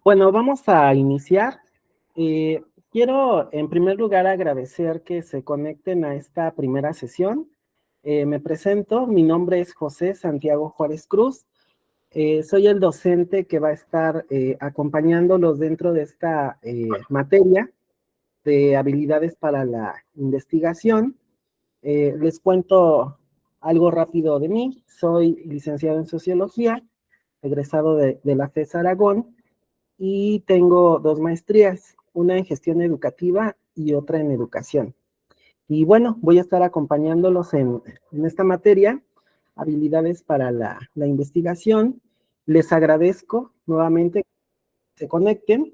Bueno, vamos a iniciar. Eh, Quiero, en primer lugar, agradecer que se conecten a esta primera sesión. Me presento, mi nombre es José Santiago Juárez Cruz. Soy el docente que va a estar acompañándolos dentro de esta materia de habilidades para la investigación. Les cuento algo rápido de mí. Soy licenciado en Sociología, egresado de la FES Aragón, y tengo dos maestrías, una en gestión educativa y otra en educación. Y bueno, voy a estar acompañándolos en esta materia, habilidades para la investigación. Les agradezco nuevamente que se conecten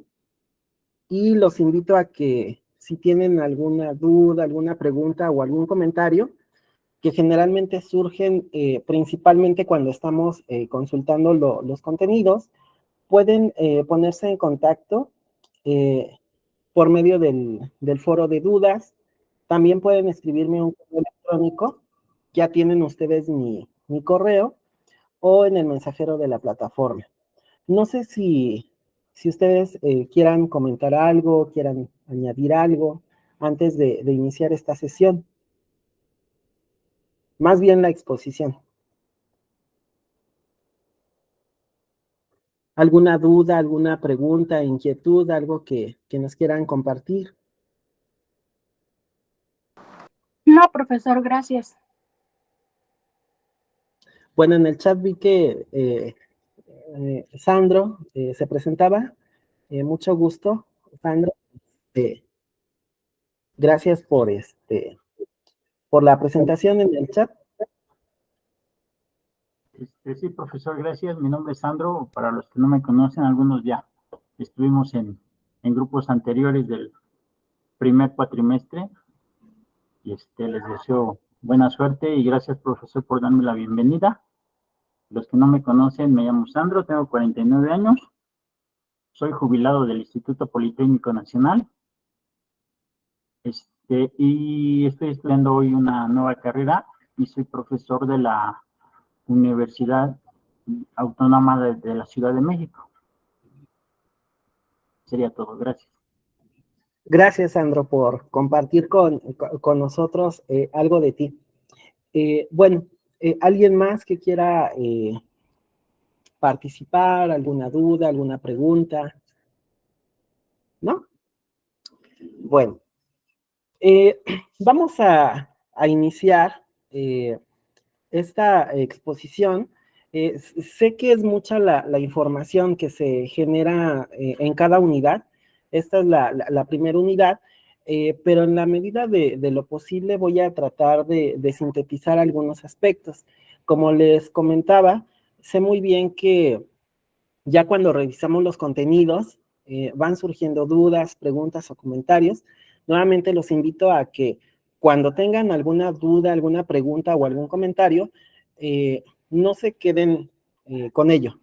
y los invito a que si tienen alguna duda, alguna pregunta o algún comentario, que generalmente surgen principalmente cuando estamos consultando los contenidos, pueden ponerse en contacto eh, por medio del foro de dudas. También pueden escribirme un correo electrónico, ya tienen ustedes mi correo, o en el mensajero de la plataforma. No sé si ustedes quieran comentar algo, quieran añadir algo antes de iniciar esta sesión. Más bien la exposición. ¿Alguna duda, alguna pregunta, inquietud, algo que nos quieran compartir? No, profesor, gracias. Bueno, en el chat vi que Sandro se presentaba. Mucho gusto, Sandro. Eh, Gracias por la presentación en el chat. Sí, profesor, gracias. Mi nombre es Sandro. Para los que no me conocen, algunos ya estuvimos en grupos anteriores del primer cuatrimestre. Y les deseo buena suerte y gracias, profesor, por darme la bienvenida. Los que no me conocen, me llamo Sandro, tengo 49 años. Soy jubilado del Instituto Politécnico Nacional. Y estoy estudiando hoy una nueva carrera y soy profesor de la Universidad Autónoma de la Ciudad de México. Sería todo, gracias. Gracias, Sandro, por compartir con nosotros algo de ti. Bueno, ¿alguien más que quiera participar? ¿Alguna duda, alguna pregunta? ¿No? Bueno, eh, vamos a iniciar esta exposición. Sé que es mucha la información que se genera en cada unidad. Esta es la primera unidad, pero en la medida de lo posible voy a tratar de sintetizar algunos aspectos. Como les comentaba, sé muy bien que ya cuando revisamos los contenidos, van surgiendo dudas, preguntas o comentarios. Nuevamente los invito a que cuando tengan alguna duda, alguna pregunta o algún comentario, no se queden con ello.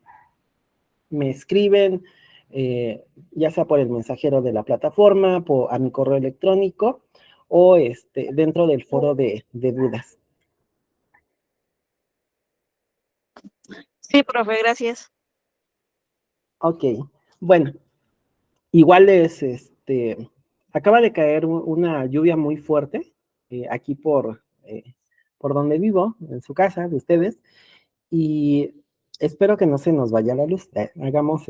Me escriben, ya sea por el mensajero de la plataforma, a mi correo electrónico o dentro del foro de dudas. Sí, profe, gracias. Ok, bueno, igual acaba de caer una lluvia muy fuerte aquí por donde vivo, en su casa de ustedes, y espero que no se nos vaya la luz. Hagamos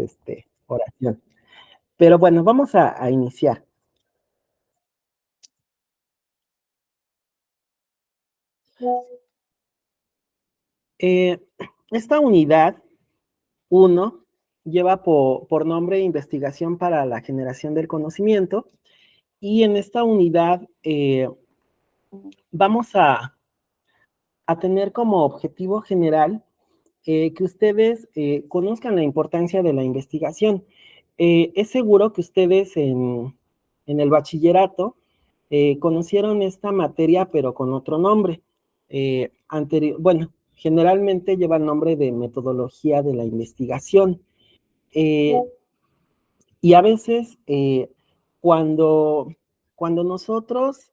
oración. Pero bueno, vamos a iniciar. Eh, Esta unidad 1 lleva por nombre Investigación para la Generación del Conocimiento, y en esta unidad vamos a tener como objetivo general que ustedes conozcan la importancia de la investigación. Es seguro que ustedes en el bachillerato conocieron esta materia, pero con otro nombre. Bueno, generalmente lleva el nombre de metodología de la investigación. Y a veces, cuando, cuando nosotros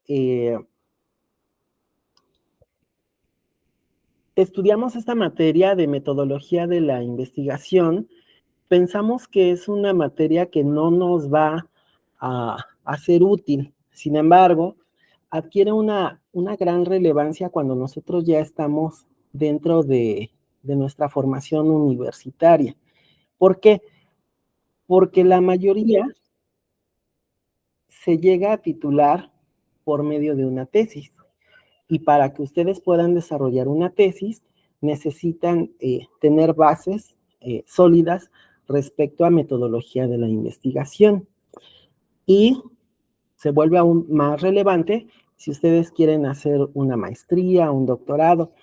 estudiamos esta materia de metodología de la investigación, pensamos que es una materia que no nos va a ser útil. Sin embargo, adquiere una gran relevancia cuando nosotros ya estamos dentro de nuestra formación universitaria. ¿Por qué? Porque la mayoría se llega a titular por medio de una tesis. Y para que ustedes puedan desarrollar una tesis, necesitan tener bases sólidas respecto a metodología de la investigación. Y se vuelve aún más relevante si ustedes quieren hacer una maestría, un doctorado.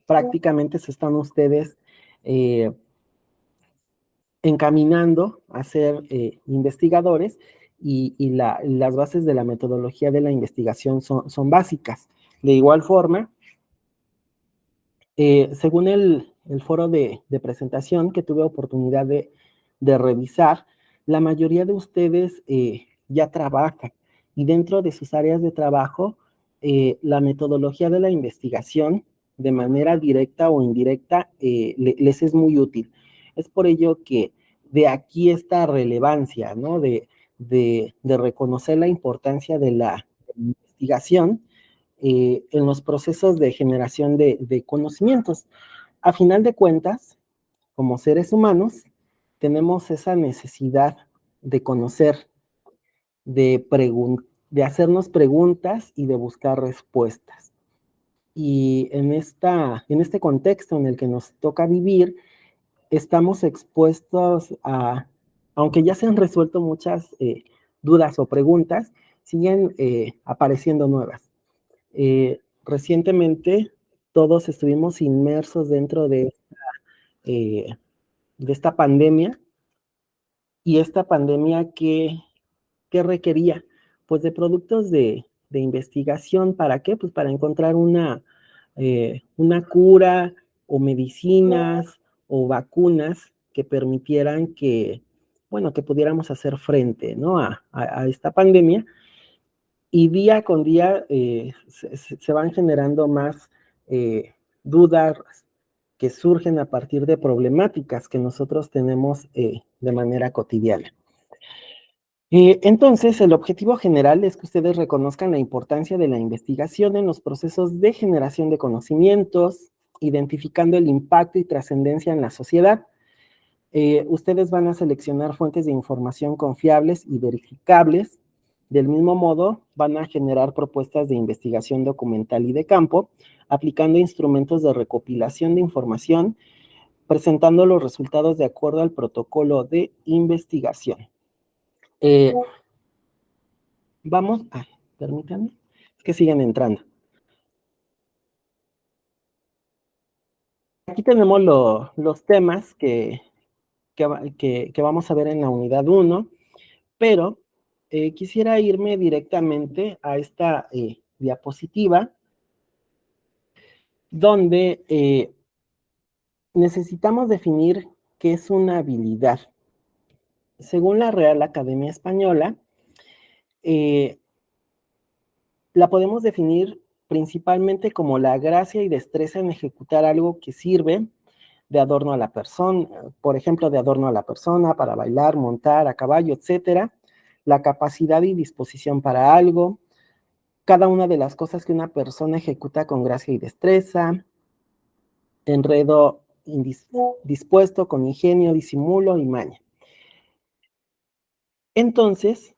Prácticamente se están ustedes encaminando a ser investigadores y las bases de la metodología de la investigación son básicas. De igual forma, según el foro de presentación que tuve oportunidad de revisar, la mayoría de ustedes ya trabajan y dentro de sus áreas de trabajo, la metodología de la investigación, de manera directa o indirecta, les es muy útil. Es por ello que de aquí esta relevancia, ¿no? De reconocer la importancia de la investigación en los procesos de generación de conocimientos. A final de cuentas, como seres humanos, tenemos esa necesidad de conocer, de hacernos preguntas y de buscar respuestas. Y en este contexto en el que nos toca vivir, estamos expuestos a, aunque ya se han resuelto muchas dudas o preguntas, siguen apareciendo nuevas. Recientemente todos estuvimos inmersos dentro de esta pandemia, y esta pandemia que requería, pues, de productos de investigación. ¿Para qué? Pues para encontrar una cura o medicinas o vacunas que permitieran que, bueno, que pudiéramos hacer frente, ¿no? a esta pandemia. Y día con día se van generando más dudas que surgen a partir de problemáticas que nosotros tenemos de manera cotidiana. Entonces, el objetivo general es que ustedes reconozcan la importancia de la investigación en los procesos de generación de conocimientos, identificando el impacto y trascendencia en la sociedad. Ustedes van a seleccionar fuentes de información confiables y verificables. Del mismo modo, van a generar propuestas de investigación documental y de campo, aplicando instrumentos de recopilación de información, presentando los resultados de acuerdo al protocolo de investigación. Permítanme, es que siguen entrando. Aquí tenemos los temas que vamos a ver en la unidad 1, pero quisiera irme directamente a esta diapositiva, donde necesitamos definir qué es una habilidad. Según la Real Academia Española, la podemos definir principalmente como la gracia y destreza en ejecutar algo que sirve de adorno a la persona, por ejemplo, de adorno a la persona, para bailar, montar a caballo, etcétera, la capacidad y disposición para algo, cada una de las cosas que una persona ejecuta con gracia y destreza, enredo dispuesto con ingenio, disimulo y maña. Entonces,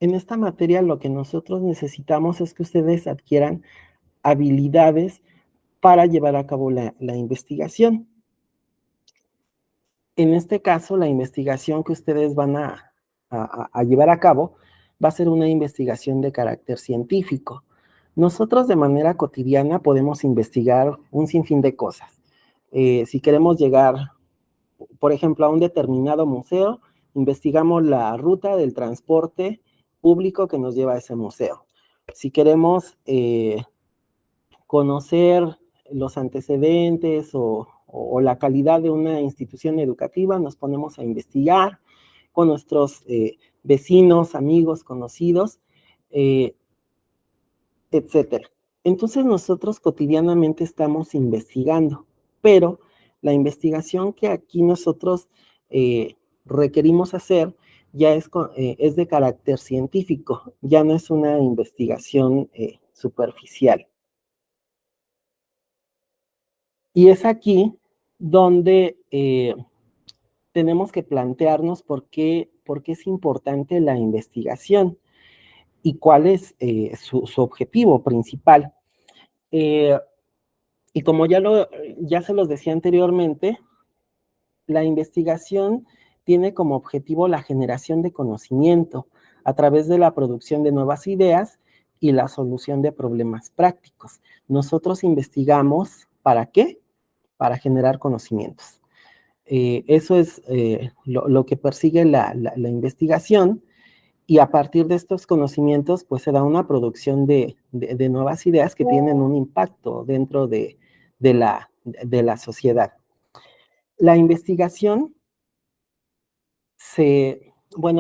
en esta materia lo que nosotros necesitamos es que ustedes adquieran habilidades para llevar a cabo la investigación. En este caso, la investigación que ustedes van a llevar a cabo va a ser una investigación de carácter científico. Nosotros de manera cotidiana podemos investigar un sinfín de cosas. Si queremos llegar, por ejemplo, a un determinado museo, investigamos la ruta del transporte público que nos lleva a ese museo. Si queremos conocer los antecedentes o la calidad de una institución educativa, nos ponemos a investigar con nuestros vecinos, amigos, conocidos, etcétera. Entonces nosotros cotidianamente estamos investigando, pero La investigación que aquí nosotros requerimos hacer ya es de carácter científico, ya no es una investigación superficial. Y es aquí donde tenemos que plantearnos por qué es importante la investigación y cuál es su objetivo principal. Y como ya se los decía anteriormente, la investigación tiene como objetivo la generación de conocimiento a través de la producción de nuevas ideas y la solución de problemas prácticos. Nosotros investigamos, ¿para qué? Para generar conocimientos. Eso es lo que persigue la investigación, y a partir de estos conocimientos, pues se da una producción de nuevas ideas que tienen un impacto dentro de la sociedad. La investigación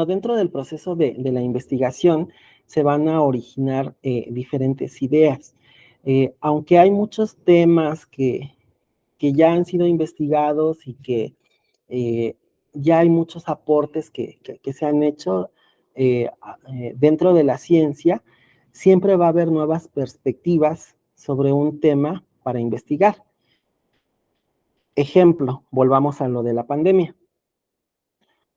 dentro del proceso de la investigación se van a originar diferentes ideas. Aunque hay muchos temas que ya han sido investigados y que ya hay muchos aportes que se han hecho dentro de la ciencia, siempre va a haber nuevas perspectivas sobre un tema para investigar. Ejemplo, volvamos a lo de la pandemia.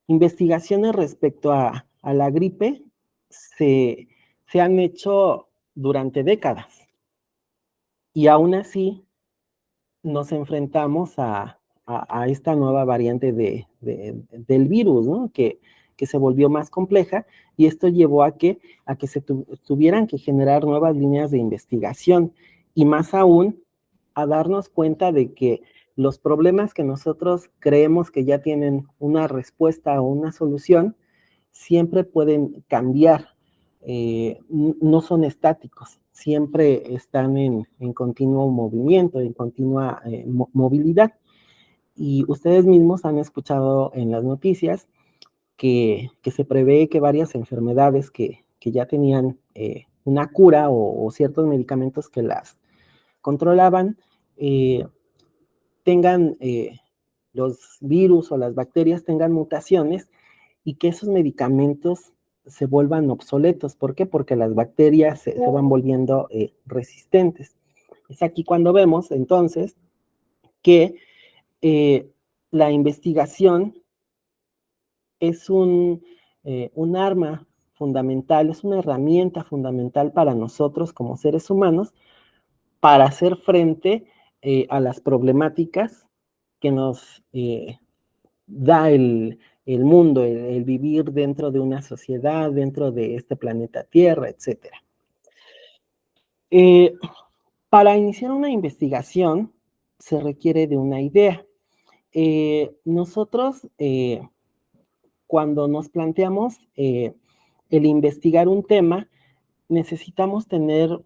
Investigaciones respecto a la gripe se han hecho durante décadas, y aún así nos enfrentamos a esta nueva variante del virus, ¿no? Que se volvió más compleja, y esto llevó a que se tuvieran que generar nuevas líneas de investigación, y más aún a darnos cuenta de que los problemas que nosotros creemos que ya tienen una respuesta o una solución, siempre pueden cambiar, no son estáticos, siempre están en continuo movimiento, en continua movilidad. Y ustedes mismos han escuchado en las noticias que se prevé que varias enfermedades que ya tenían una cura o ciertos medicamentos que las controlaban, tengan los virus o las bacterias tengan mutaciones, y que esos medicamentos se vuelvan obsoletos. ¿Por qué? Porque las bacterias se van volviendo resistentes. Es aquí cuando vemos entonces que la investigación es un arma fundamental, es una herramienta fundamental para nosotros como seres humanos para hacer frente a las problemáticas que nos da el mundo, el vivir dentro de una sociedad, dentro de este planeta Tierra, etc. Para iniciar una investigación se requiere de una idea. Nosotros, cuando nos planteamos el investigar un tema, necesitamos tener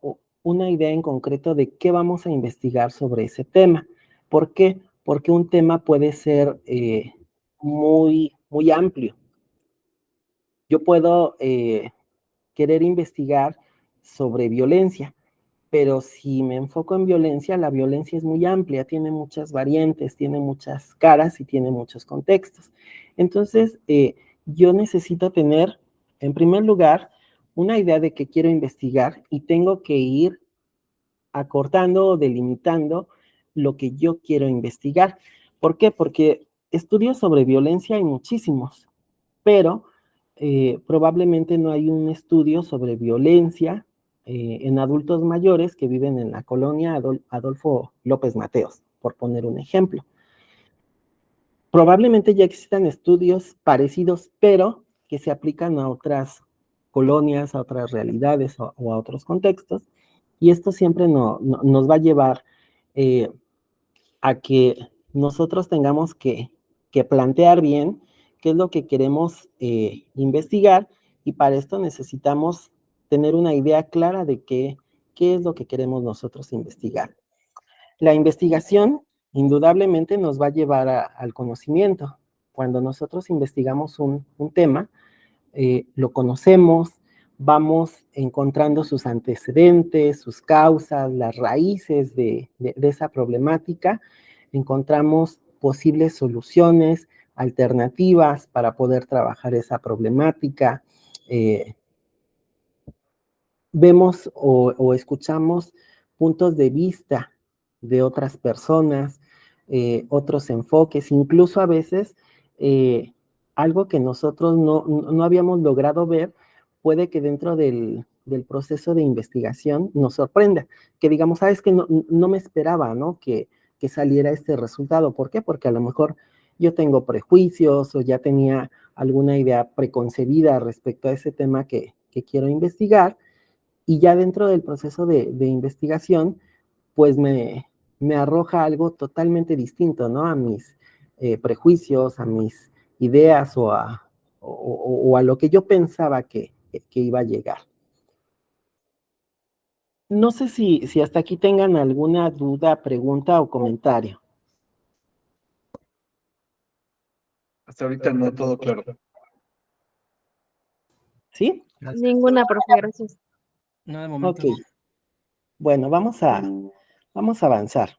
una idea en concreto de qué vamos a investigar sobre ese tema. ¿Por qué? Porque un tema puede ser muy, muy amplio. Yo puedo querer investigar sobre violencia, pero si me enfoco en violencia, la violencia es muy amplia, tiene muchas variantes, tiene muchas caras y tiene muchos contextos. Entonces, yo necesito tener, en primer lugar, una idea de qué quiero investigar, y tengo que ir acortando o delimitando lo que yo quiero investigar. ¿Por qué? Porque estudios sobre violencia hay muchísimos, pero probablemente no hay un estudio sobre violencia en adultos mayores que viven en la colonia Adolfo López Mateos, por poner un ejemplo. Probablemente ya existan estudios parecidos, pero que se aplican a otras colonias, a otras realidades o a otros contextos, y esto siempre nos va a llevar a que nosotros tengamos que plantear bien qué es lo que queremos investigar, y para esto necesitamos tener una idea clara de qué es lo que queremos nosotros investigar. La investigación indudablemente nos va a llevar al conocimiento. Cuando nosotros investigamos un tema, lo conocemos, vamos encontrando sus antecedentes, sus causas, las raíces de esa problemática, encontramos posibles soluciones, alternativas para poder trabajar esa problemática. Vemos o escuchamos puntos de vista de otras personas, otros enfoques, incluso a veces algo que nosotros no habíamos logrado ver, puede que dentro del proceso de investigación nos sorprenda, que digamos, sabes que no me esperaba, ¿no? Que saliera este resultado. ¿Por qué? Porque a lo mejor yo tengo prejuicios o ya tenía alguna idea preconcebida respecto a ese tema que quiero investigar, y ya dentro del proceso de investigación, pues me arroja algo totalmente distinto, ¿no? A mis prejuicios, a mis ideas o a lo que yo pensaba que iba a llegar. No sé si hasta aquí tengan alguna duda, pregunta o comentario. Hasta ahorita no, todo claro. ¿Sí? Ninguna, profe, gracias. No, de momento. Ok. Bueno, vamos a avanzar.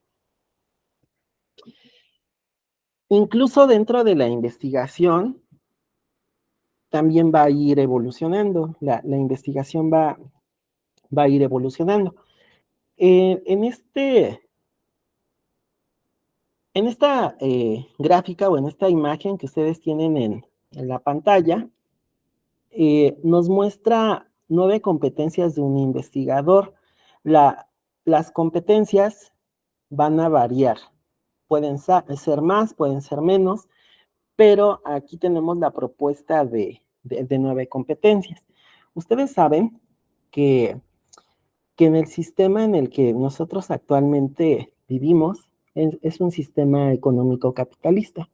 Incluso dentro de la investigación, también va a ir evolucionando. La investigación va a ir evolucionando. En esta gráfica o en esta imagen que ustedes tienen en la pantalla, nos muestra 9 competencias de un investigador. Las competencias van a variar. Pueden ser más, pueden ser menos, pero aquí tenemos la propuesta de 9 competencias. Ustedes saben que en el sistema en el que nosotros actualmente vivimos es un sistema económico capitalista.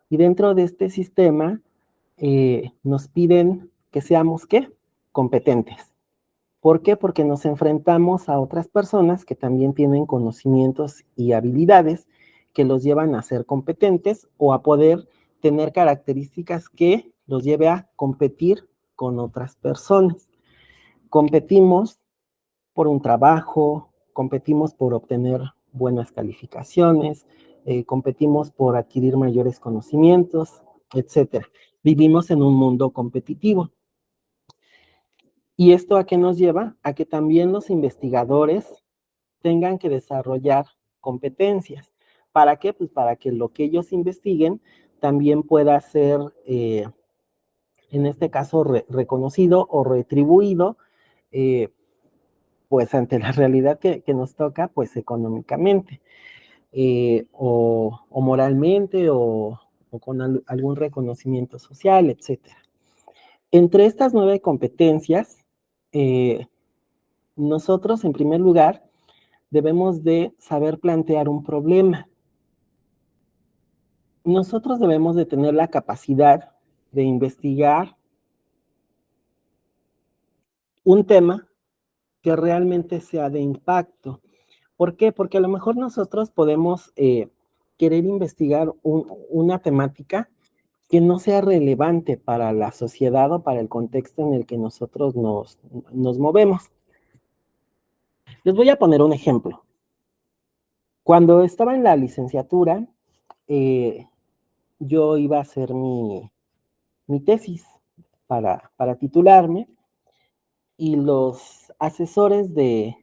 Y dentro de este sistema nos piden que seamos, ¿qué? Competentes. ¿Por qué? Porque nos enfrentamos a otras personas que también tienen conocimientos y habilidades que los llevan a ser competentes o a poder tener características que los lleve a competir con otras personas. Competimos por un trabajo, competimos por obtener buenas calificaciones, competimos por adquirir mayores conocimientos, etcétera. Vivimos en un mundo competitivo. ¿Y esto a qué nos lleva? A que también los investigadores tengan que desarrollar competencias. ¿Para qué? Pues para que lo que ellos investiguen también pueda ser, en este caso, reconocido o retribuido, pues ante la realidad que nos toca, pues económicamente, o moralmente, o con algún reconocimiento social, etcétera. Entre estas 9 competencias, nosotros, en primer lugar, debemos de saber plantear un problema. Nosotros debemos de tener la capacidad de investigar un tema que realmente sea de impacto. ¿Por qué? Porque a lo mejor nosotros podemos querer investigar una temática que no sea relevante para la sociedad o para el contexto en el que nosotros nos movemos. Les voy a poner un ejemplo. Cuando estaba en la licenciatura, yo iba a hacer mi tesis para titularme, y los asesores de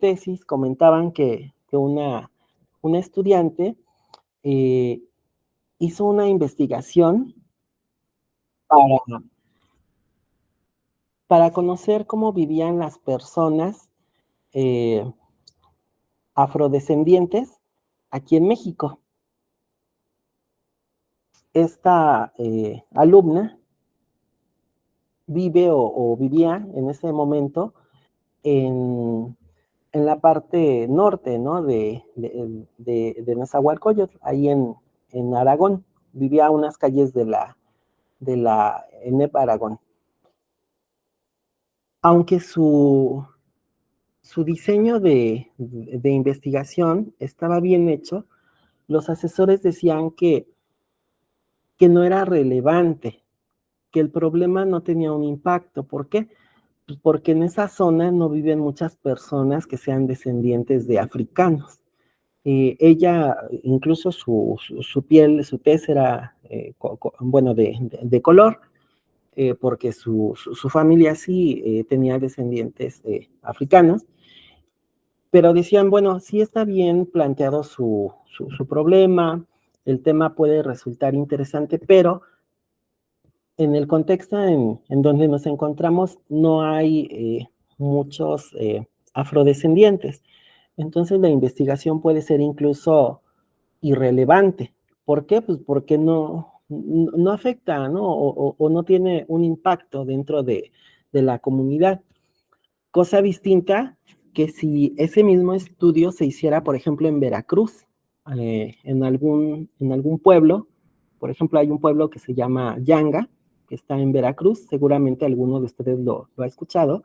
tesis comentaban que una estudiante hizo una investigación para conocer cómo vivían las personas afrodescendientes aquí en México. Esta alumna vive o vivía en ese momento en la parte norte, ¿no? de Nezahualcóyotl, ahí en Aragón. Vivía a unas calles de la ENEP Aragón. Aunque su diseño de investigación estaba bien hecho, los asesores decían que no era relevante, que el problema no tenía un impacto. ¿Por qué? Pues porque en esa zona no viven muchas personas que sean descendientes de africanos. Ella, incluso su piel, su tez era, bueno, de color, porque su familia sí tenía descendientes africanos, pero decían, bueno, sí está bien planteado su problema, el tema puede resultar interesante, pero en el contexto en donde nos encontramos no hay muchos afrodescendientes. Entonces la investigación puede ser incluso irrelevante. ¿Por qué? Pues porque no afecta, ¿no? O no tiene un impacto dentro de la comunidad. Cosa distinta que si ese mismo estudio se hiciera, por ejemplo, en Veracruz, en algún pueblo. Por ejemplo, hay un pueblo que se llama Yanga, que está en Veracruz, seguramente alguno de ustedes lo ha escuchado,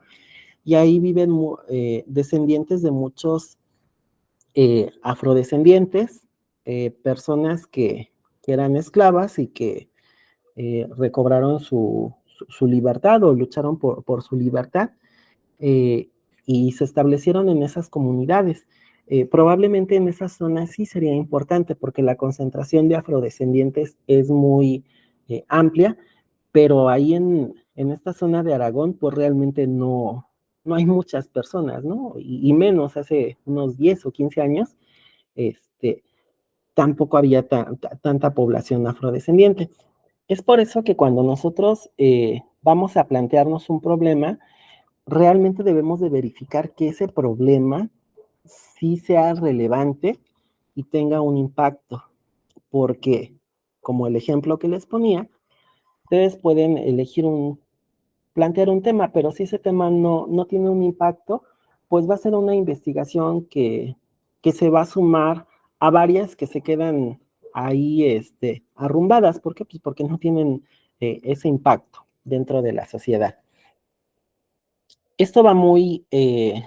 y ahí viven descendientes de muchos afrodescendientes, personas que eran esclavas y que recobraron su libertad o lucharon por su libertad, eh, y se establecieron en esas comunidades. Probablemente en esa zona sí sería importante porque la concentración de afrodescendientes es muy amplia, pero ahí en esta zona de Aragón, pues realmente no hay muchas personas, ¿no? Y menos hace unos 10 o 15 años, este, tampoco había tanta población afrodescendiente. Es por eso que cuando nosotros vamos a plantearnos un problema, realmente debemos de verificar que ese problema sí sea relevante y tenga un impacto, porque, como el ejemplo que les ponía, ustedes pueden plantear un tema, pero si ese tema no tiene un impacto, pues va a ser una investigación que se va a sumar a varias que se quedan ahí arrumbadas. ¿Por qué? Pues porque no tienen ese impacto dentro de la sociedad. Esto va muy de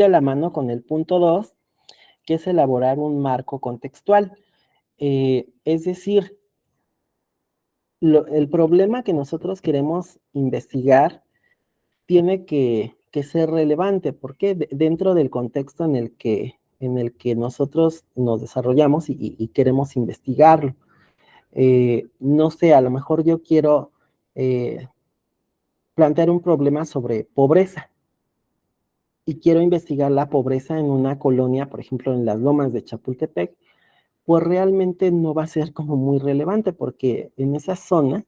la mano con el punto 2, que es elaborar un marco contextual. Es decir, el problema que nosotros queremos investigar tiene que ser relevante, porque dentro del contexto en el que nosotros nos desarrollamos y queremos investigarlo. No sé, a lo mejor yo quiero plantear un problema sobre pobreza y quiero investigar la pobreza en una colonia, por ejemplo, en las lomas de Chapultepec, pues realmente no va a ser como muy relevante porque en esa zona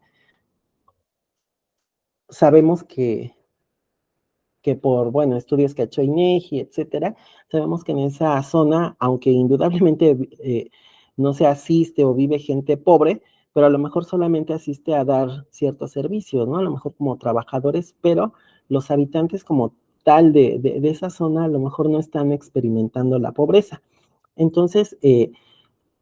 sabemos que por, bueno, estudios que ha hecho INEGI, etcétera, sabemos que en esa zona, aunque indudablemente no se asiste o vive gente pobre, pero a lo mejor solamente asiste a dar ciertos servicios, ¿no? A lo mejor como trabajadores, pero los habitantes como tal de esa zona a lo mejor no están experimentando la pobreza. Entonces,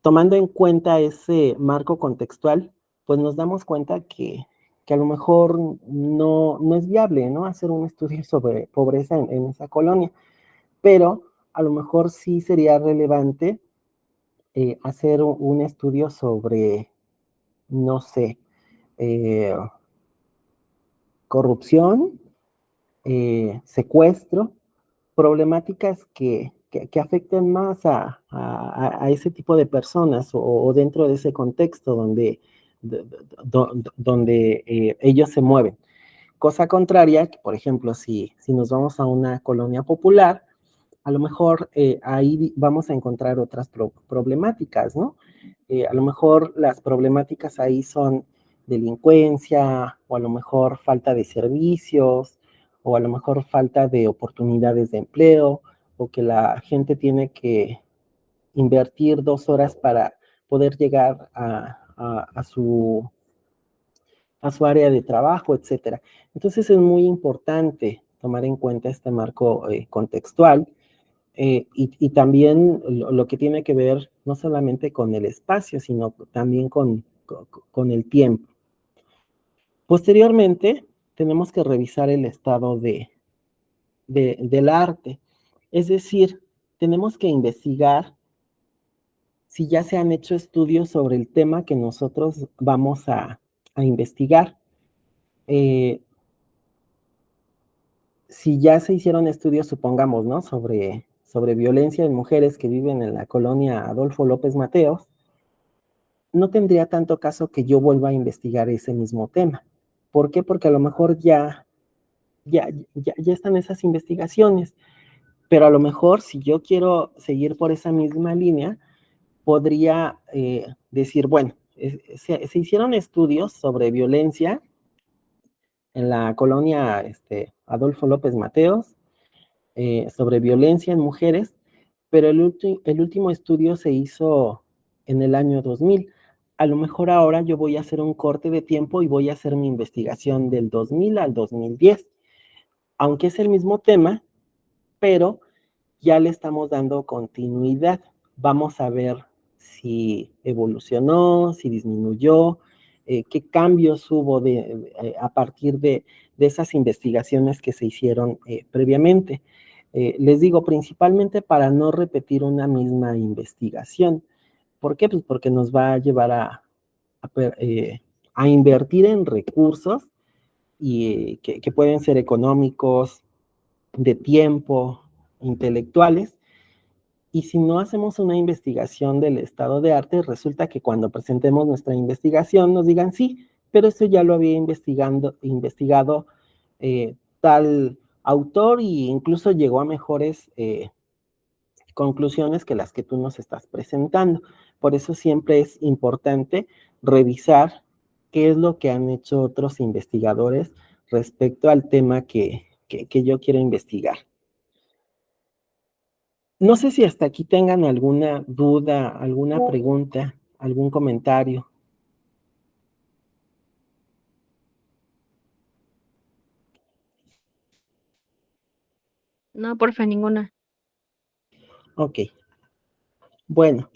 tomando en cuenta ese marco contextual, pues nos damos cuenta que a lo mejor no es viable, ¿no? Hacer un estudio sobre pobreza en esa colonia, pero a lo mejor sí sería relevante hacer un estudio sobre, no sé, eh, corrupción, secuestro, problemáticas que afecten más a ese tipo de personas o dentro de ese contexto donde ellos se mueven. Cosa contraria, que por ejemplo, si nos vamos a una colonia popular, a lo mejor ahí vamos a encontrar otras problemáticas, ¿no? A lo mejor las problemáticas ahí son delincuencia, o a lo mejor falta de servicios, o a lo mejor falta de oportunidades de empleo, o que la gente tiene que invertir 2 horas para poder llegar a su área de trabajo, etcétera. Entonces es muy importante tomar en cuenta este marco contextual y también lo que tiene que ver no solamente con el espacio, sino también con el tiempo. Posteriormente, tenemos que revisar el estado del arte, es decir, tenemos que investigar si ya se han hecho estudios sobre el tema que nosotros vamos a investigar. Si ya se hicieron estudios, supongamos, ¿no? Sobre sobre violencia en mujeres que viven en la colonia Adolfo López Mateos, no tendría tanto caso que yo vuelva a investigar ese mismo tema. ¿Por qué? Porque a lo mejor ya están esas investigaciones, pero a lo mejor si yo quiero seguir por esa misma línea, podría decir, bueno, se hicieron estudios sobre violencia en la colonia Adolfo López Mateos, sobre violencia en mujeres, pero el último estudio se hizo en el año 2000. A lo mejor ahora yo voy a hacer un corte de tiempo y voy a hacer mi investigación del 2000 al 2010, aunque es el mismo tema, pero ya le estamos dando continuidad. Vamos a ver si evolucionó, si disminuyó, qué cambios hubo a partir de esas investigaciones que se hicieron previamente. Les digo, principalmente para no repetir una misma investigación. ¿Por qué? Pues porque nos va a llevar a invertir en recursos y que pueden ser económicos, de tiempo, intelectuales, y si no hacemos una investigación del estado de arte, resulta que cuando presentemos nuestra investigación nos digan sí, pero esto ya lo había investigado tal autor e incluso llegó a mejores conclusiones que las que tú nos estás presentando. Por eso siempre es importante revisar qué es lo que han hecho otros investigadores respecto al tema que yo quiero investigar. No sé si hasta aquí tengan alguna duda, alguna pregunta, algún comentario. No, porfa, ninguna. Ok. Bueno,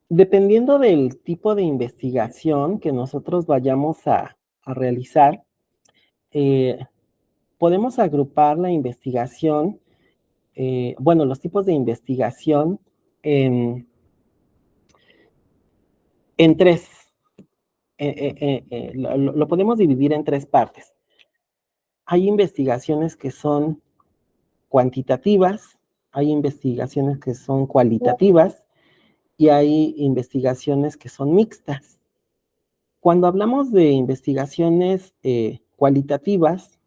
dependiendo del tipo de investigación que nosotros vayamos a realizar, podemos agrupar la investigación, bueno, los tipos de investigación en tres. Lo podemos dividir en tres partes. Hay investigaciones que son cuantitativas, hay investigaciones que son cualitativas y hay investigaciones que son mixtas. Cuando hablamos de investigaciones cualitativas,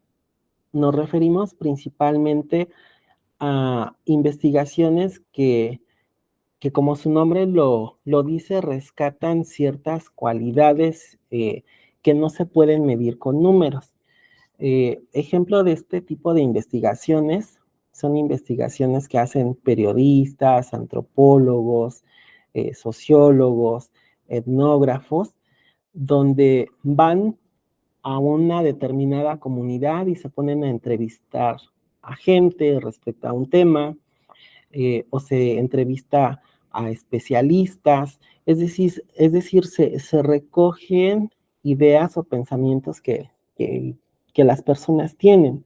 nos referimos principalmente a investigaciones que como su nombre lo dice, rescatan ciertas cualidades que no se pueden medir con números. Ejemplo de este tipo de investigaciones son investigaciones que hacen periodistas, antropólogos, sociólogos, etnógrafos, donde van a una determinada comunidad y se ponen a entrevistar a gente respecto a un tema, o se entrevista a especialistas, es decir, se recogen ideas o pensamientos que las personas tienen.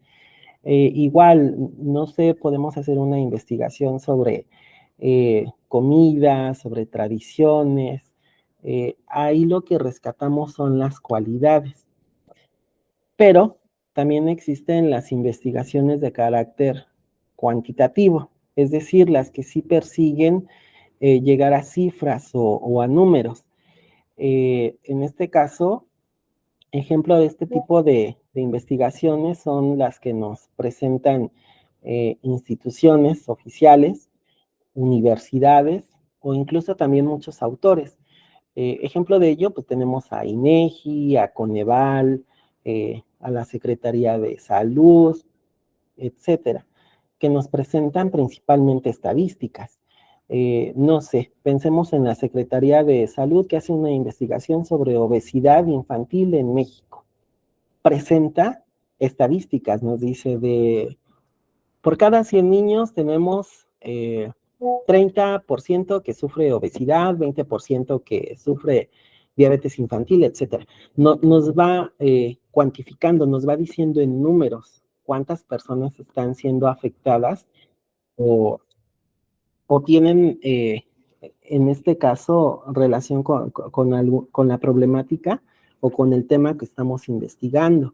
Igual, no sé, podemos hacer una investigación sobre comida, sobre tradiciones. Ahí lo que rescatamos son las cualidades. Pero también existen las investigaciones de carácter cuantitativo, es decir, las que sí persiguen llegar a cifras o a números. En este caso, ejemplo de este tipo de investigaciones son las que nos presentan instituciones oficiales, universidades o incluso también muchos autores. Ejemplo de ello, pues tenemos a INEGI, a Coneval, a la Secretaría de Salud, etcétera, que nos presentan principalmente estadísticas. No sé, pensemos en la Secretaría de Salud que hace una investigación sobre obesidad infantil en México. Presenta estadísticas, nos dice por cada 100 niños tenemos 30% que sufre obesidad, 20% que sufre diabetes infantil, etcétera. Nos va cuantificando, nos va diciendo en números cuántas personas están siendo afectadas o tienen, en este caso, relación con la problemática o con el tema que estamos investigando.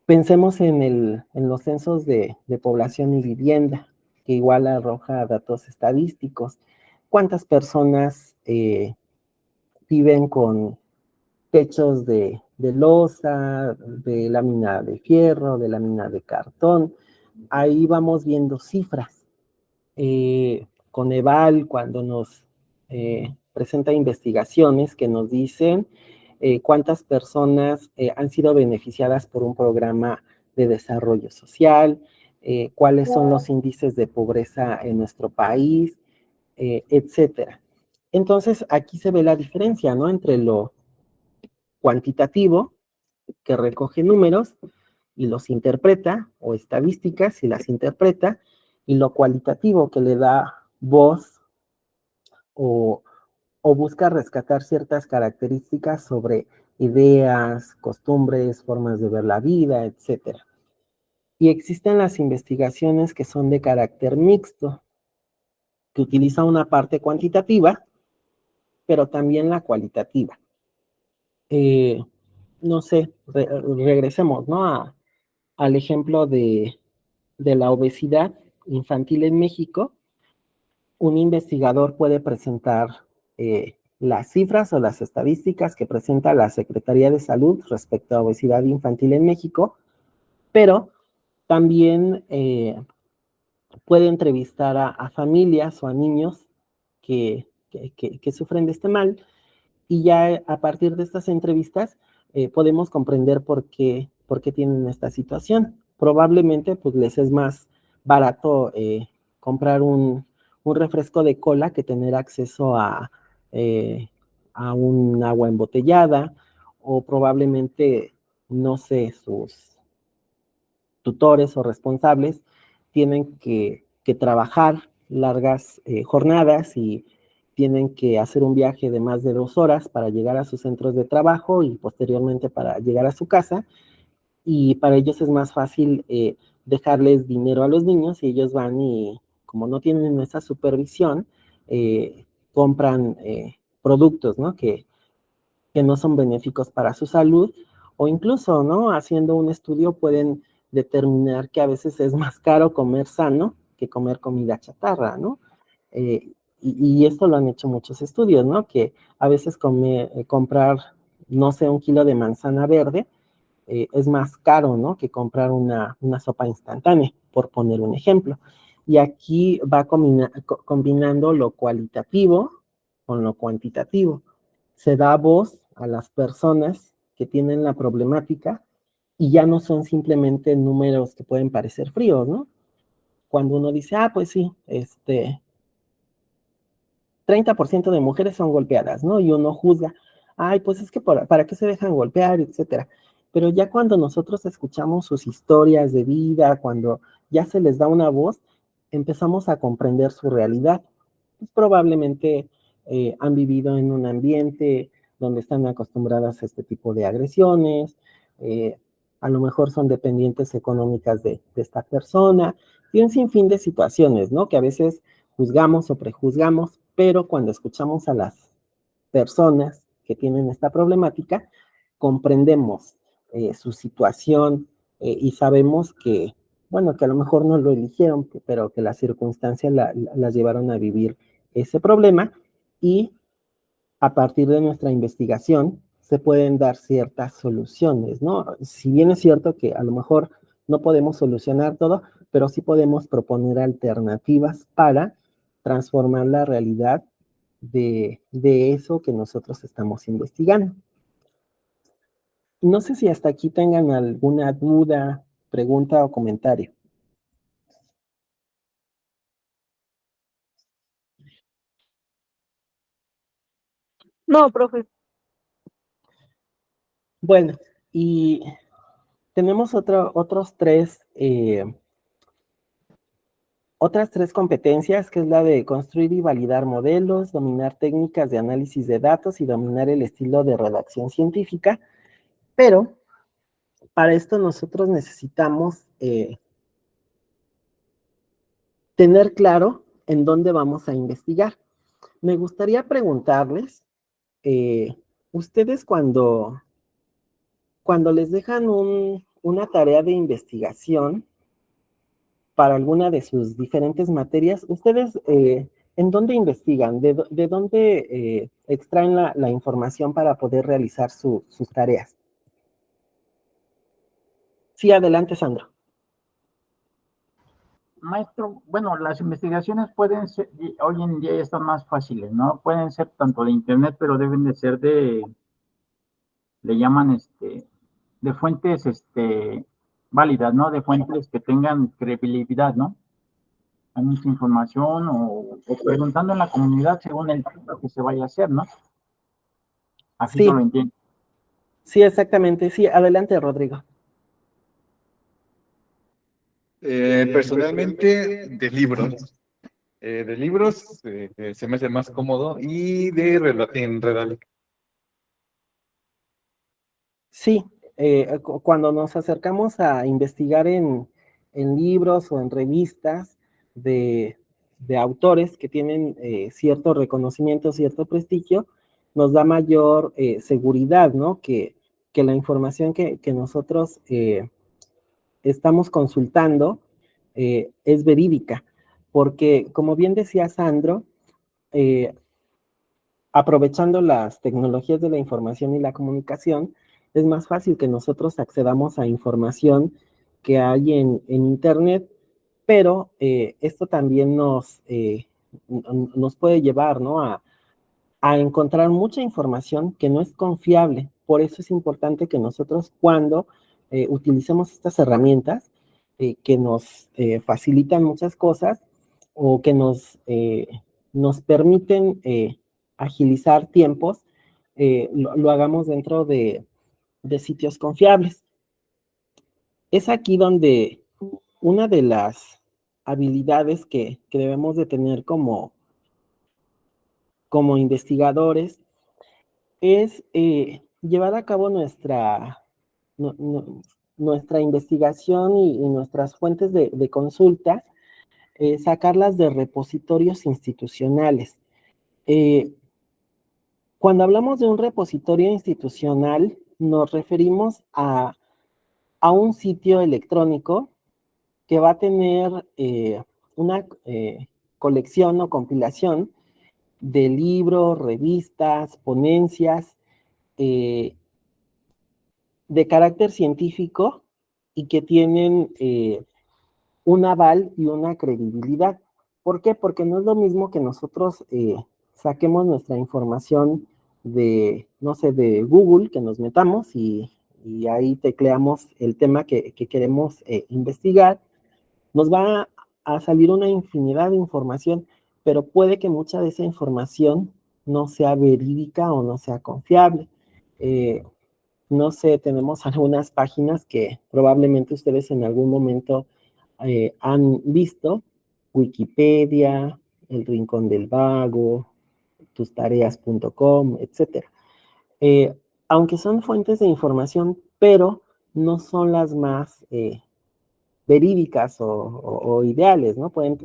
Pensemos en los censos de población y vivienda, que igual arroja datos estadísticos. ¿Cuántas personas viven con techos de losa, de lámina de fierro, de lámina de cartón? Ahí vamos viendo cifras. Coneval, cuando nos presenta investigaciones que nos dicen cuántas personas han sido beneficiadas por un programa de desarrollo social, cuáles son los índices de pobreza en nuestro país, etcétera. Entonces, aquí se ve la diferencia, ¿no? Entre lo cuantitativo, que recoge números y los interpreta, o estadísticas y las interpreta, y lo cualitativo, que le da voz o, o busca rescatar ciertas características sobre ideas, costumbres, formas de ver la vida, etcétera. Y existen las investigaciones que son de carácter mixto, que utiliza una parte cuantitativa, pero también la cualitativa. No sé, regresemos, ¿no? Al ejemplo de la obesidad infantil en México. Un investigador puede presentar las cifras o las estadísticas que presenta la Secretaría de Salud respecto a obesidad infantil en México, pero también puede entrevistar a familias o a niños que sufren de este mal, y ya a partir de estas entrevistas podemos comprender por qué tienen esta situación. Probablemente pues les es más barato comprar un refresco de cola que tener acceso a un agua embotellada, o probablemente, no sé, sus tutores o responsables tienen que trabajar largas jornadas y tienen que hacer un viaje de más de 2 horas para llegar a sus centros de trabajo y posteriormente para llegar a su casa, y para ellos es más fácil dejarles dinero a los niños, y ellos van y, como no tienen esa supervisión, compran productos, ¿no? Que no son benéficos para su salud, o incluso, ¿no? Haciendo un estudio pueden determinar que a veces es más caro comer sano que comer comida chatarra, ¿no? Y esto lo han hecho muchos estudios, ¿no? Que a veces comprar, no sé, 1 kilo de manzana verde es más caro, ¿no? Que comprar una sopa instantánea, por poner un ejemplo. Y aquí va combinando lo cualitativo con lo cuantitativo. Se da voz a las personas que tienen la problemática, y ya no son simplemente números que pueden parecer fríos, ¿no? Cuando uno dice, pues sí, 30% de mujeres son golpeadas, ¿no? Y uno juzga, pues es que ¿para qué se dejan golpear, etcétera? Pero ya cuando nosotros escuchamos sus historias de vida, cuando ya se les da una voz, empezamos a comprender su realidad. Pues probablemente han vivido en un ambiente donde están acostumbradas a este tipo de agresiones, a lo mejor son dependientes económicas de esta persona, y un sinfín de situaciones, ¿no? Que a veces juzgamos o prejuzgamos, pero cuando escuchamos a las personas que tienen esta problemática, comprendemos su situación y sabemos que, bueno, que a lo mejor no lo eligieron, pero que las circunstancias las llevaron a vivir ese problema, y a partir de nuestra investigación se pueden dar ciertas soluciones, ¿no? Si bien es cierto que a lo mejor no podemos solucionar todo, pero sí podemos proponer alternativas para transformar la realidad de eso que nosotros estamos investigando. No sé si hasta aquí tengan alguna duda, pregunta o comentario. No, profe. Bueno, y tenemos otras tres competencias, que es la de construir y validar modelos, dominar técnicas de análisis de datos y dominar el estilo de redacción científica, pero para esto nosotros necesitamos tener claro en dónde vamos a investigar. Me gustaría preguntarles, ustedes cuando les dejan una tarea de investigación para alguna de sus diferentes materias, ¿ustedes en dónde investigan? ¿De dónde extraen la información para poder realizar sus tareas? Sí, adelante, Sandro. Maestro, bueno, las investigaciones pueden ser, hoy en día ya están más fáciles, ¿no? Pueden ser tanto de internet, pero deben de ser le llaman de fuentes válidas, ¿no? De fuentes que tengan credibilidad, ¿no? Hay mucha información o preguntando en la comunidad según el tema que se vaya a hacer, ¿no? Así yo Sí, lo entiendo. sí, exactamente. Sí, adelante, Rodrigo. Personalmente, de libros. De libros se me hace más cómodo y en redacción. Sí, cuando nos acercamos a investigar en libros o en revistas de, de autores que tienen cierto reconocimiento, cierto prestigio, nos da mayor seguridad, ¿no? Que la información que nosotros estamos consultando es verídica, porque como bien decía Sandro, eh, aprovechando las tecnologías de la información y la comunicación, es más fácil que nosotros accedamos a información que hay en Internet, pero esto también nos puede llevar, ¿no? A encontrar mucha información que no es confiable. Por eso es importante que nosotros cuando utilicemos estas herramientas que nos facilitan muchas cosas o que nos permiten agilizar tiempos, lo hagamos dentro de sitios confiables. Es aquí donde una de las habilidades que debemos de tener como investigadores es llevar a cabo nu- nu- nuestra investigación y nuestras fuentes de consulta, sacarlas de repositorios institucionales. Eh, Cuando hablamos de un repositorio institucional, nos referimos a un sitio electrónico que va a tener una colección o compilación de libros, revistas, ponencias, eh, de carácter científico y que tienen un aval y una credibilidad. ¿Por qué? Porque no es lo mismo que nosotros saquemos nuestra información de, no sé, de Google, que nos metamos y ahí tecleamos el tema que queremos investigar. Nos va a salir una infinidad de información, pero puede que mucha de esa información no sea verídica o no sea confiable. No sé, tenemos algunas páginas que probablemente ustedes en algún momento han visto, Wikipedia, El Rincón del Vago, tustareas.com, etcétera. Eh, Aunque son fuentes de información, pero no son las más verídicas o ideales, ¿no? Pueden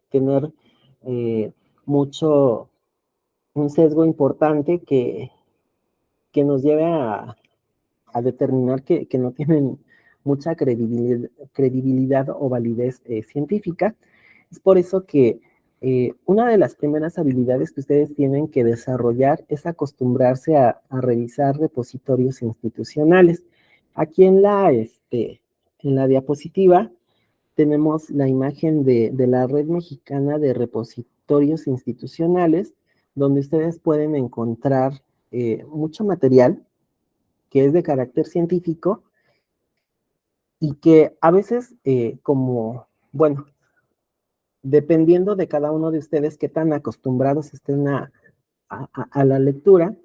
tener eh, mucho, un sesgo importante que nos lleve a determinar que no tienen mucha credibilidad o validez científica. Es por eso que una de las primeras habilidades que ustedes tienen que desarrollar es acostumbrarse a revisar repositorios institucionales. Aquí en la diapositiva tenemos la imagen de la Red Mexicana de Repositorios Institucionales, donde ustedes pueden encontrar mucho material que es de carácter científico y que a veces, bueno, dependiendo de cada uno de ustedes qué tan acostumbrados estén a la lectura,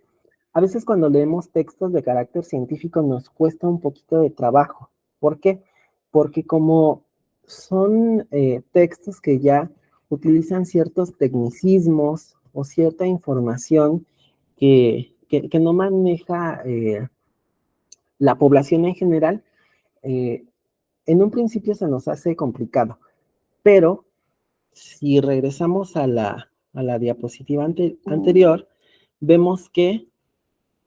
a veces cuando leemos textos de carácter científico nos cuesta un poquito de trabajo. ¿Por qué? Porque como son textos que ya utilizan ciertos tecnicismos o cierta información que no maneja la población en general, eh, en un principio se nos hace complicado, pero si regresamos a la diapositiva anterior, vemos que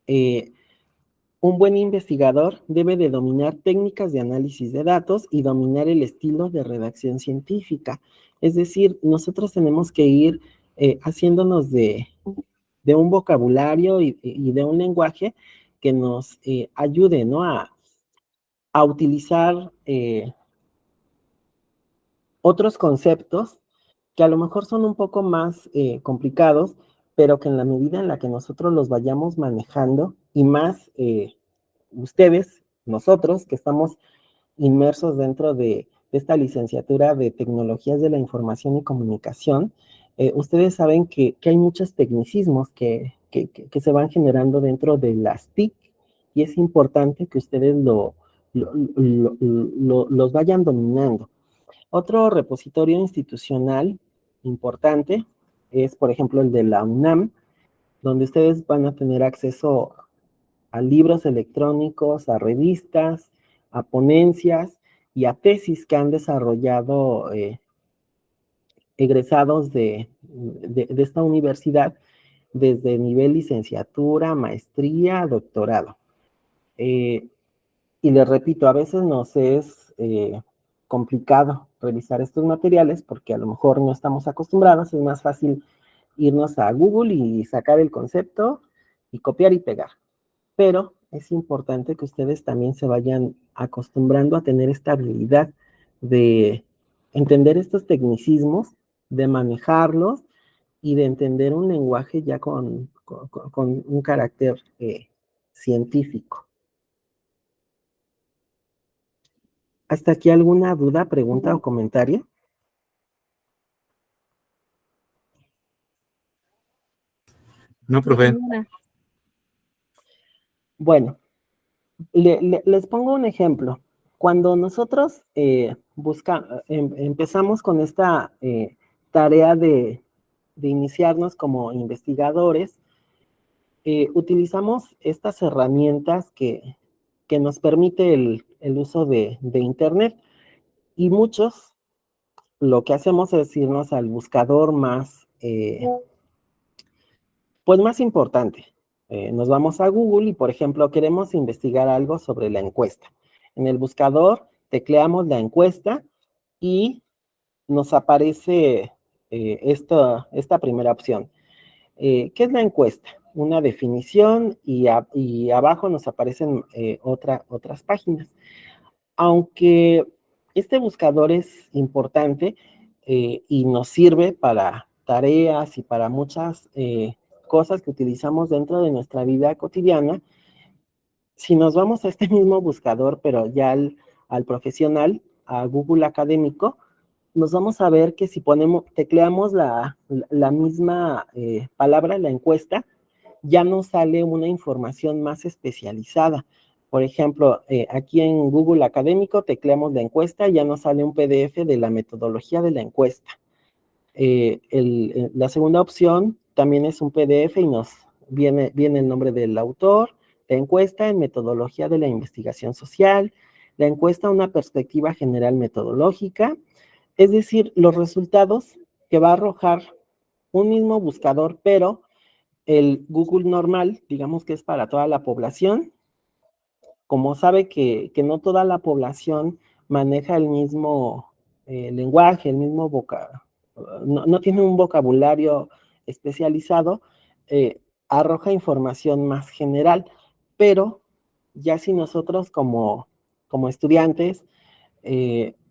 eh, un buen investigador debe de dominar técnicas de análisis de datos y dominar el estilo de redacción científica. Es decir, nosotros tenemos que ir haciéndonos de un vocabulario y de un lenguaje que nos ayude, ¿no? A utilizar otros conceptos que a lo mejor son un poco más complicados, pero que en la medida en la que nosotros los vayamos manejando, y más ustedes, nosotros, que estamos inmersos dentro de esta licenciatura de Tecnologías de la Información y Comunicación, ustedes saben que hay muchos tecnicismos que se van generando dentro de las TIC, y es importante que ustedes los vayan dominando. Otro repositorio institucional importante es, por ejemplo, el de la UNAM, donde ustedes van a tener acceso a libros electrónicos, a revistas, a ponencias y a tesis que han desarrollado egresados de esta universidad desde nivel licenciatura, maestría, doctorado. Y les repito, a veces nos es complicado revisar estos materiales porque a lo mejor no estamos acostumbrados, es más fácil irnos a Google y sacar el concepto y copiar y pegar. Pero es importante que ustedes también se vayan acostumbrando a tener esta habilidad de entender estos tecnicismos, de manejarlos y de entender un lenguaje ya con un carácter científico. ¿Hasta aquí alguna duda, pregunta o comentario? No, profe. Ninguna. Bueno, les pongo un ejemplo. Cuando nosotros empezamos con esta tarea de iniciarnos como investigadores, utilizamos estas herramientas que nos permite el uso de Internet, y muchos lo que hacemos es irnos al buscador más, pues más importante. Nos vamos a Google y, por ejemplo, queremos investigar algo sobre la encuesta. En el buscador tecleamos la encuesta y nos aparece esta primera opción. ¿Qué es la encuesta? Una definición y abajo nos aparecen otras páginas. Aunque este buscador es importante y nos sirve para tareas y para muchas cosas que utilizamos dentro de nuestra vida cotidiana, si nos vamos a este mismo buscador, pero ya al profesional, a Google Académico, nos vamos a ver que si tecleamos la misma palabra, la encuesta, ya nos sale una información más especializada. Por ejemplo, aquí en Google Académico tecleamos la encuesta y ya nos sale un PDF de la metodología de la encuesta. La segunda opción también es un PDF y nos viene el nombre del autor, la encuesta en metodología de la investigación social, la encuesta una perspectiva general metodológica, es decir, los resultados que va a arrojar un mismo buscador, pero el Google normal, digamos que es para toda la población, como sabe que no toda la población maneja el mismo lenguaje, el mismo no tiene un vocabulario especializado, arroja información más general, pero ya si nosotros como estudiantes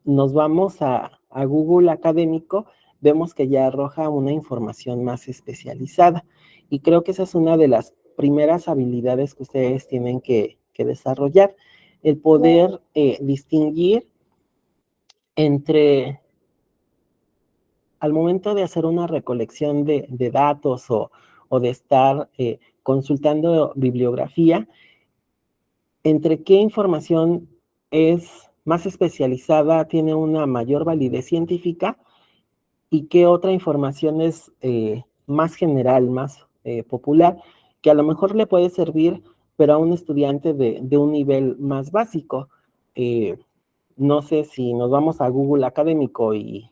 nos vamos a Google Académico, vemos que ya arroja una información más especializada. Y creo que esa es una de las primeras habilidades que ustedes tienen que desarrollar, el poder distinguir entre, al momento de hacer una recolección de datos o de estar consultando bibliografía, entre qué información es más especializada, tiene una mayor validez científica, y qué otra información es más general, más popular, que a lo mejor le puede servir, pero a un estudiante de un nivel más básico. No sé si nos vamos a Google Académico y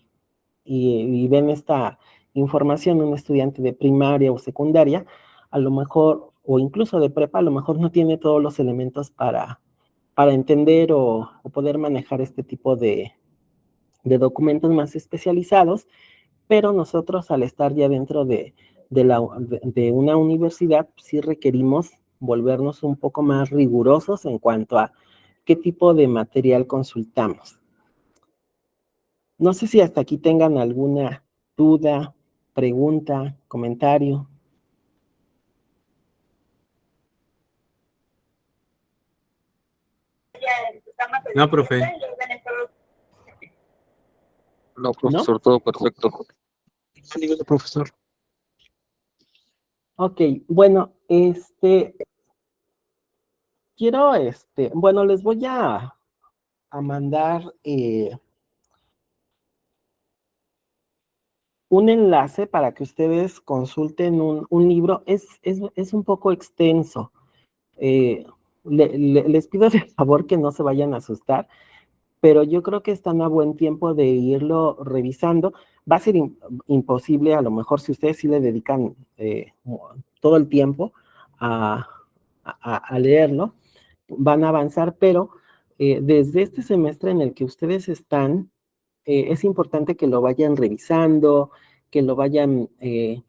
ven esta información, un estudiante de primaria o secundaria, a lo mejor o incluso de prepa, a lo mejor no tiene todos los elementos para entender o poder manejar este tipo de documentos más especializados, pero nosotros al estar ya dentro de una universidad, sí requerimos volvernos un poco más rigurosos en cuanto a qué tipo de material consultamos. No sé si hasta aquí tengan alguna duda, pregunta, comentario. No, profe. No, profesor, todo perfecto. Profesor. Ok, bueno, quiero, bueno, les voy a mandar un enlace para que ustedes consulten un libro. Es un poco extenso. Les pido de favor que no se vayan a asustar, pero yo creo que están a buen tiempo de irlo revisando. Va a ser imposible, a lo mejor si ustedes sí le dedican todo el tiempo a, a leerlo, van a avanzar, pero desde este semestre en el que ustedes están, es importante que lo vayan revisando, que lo vayan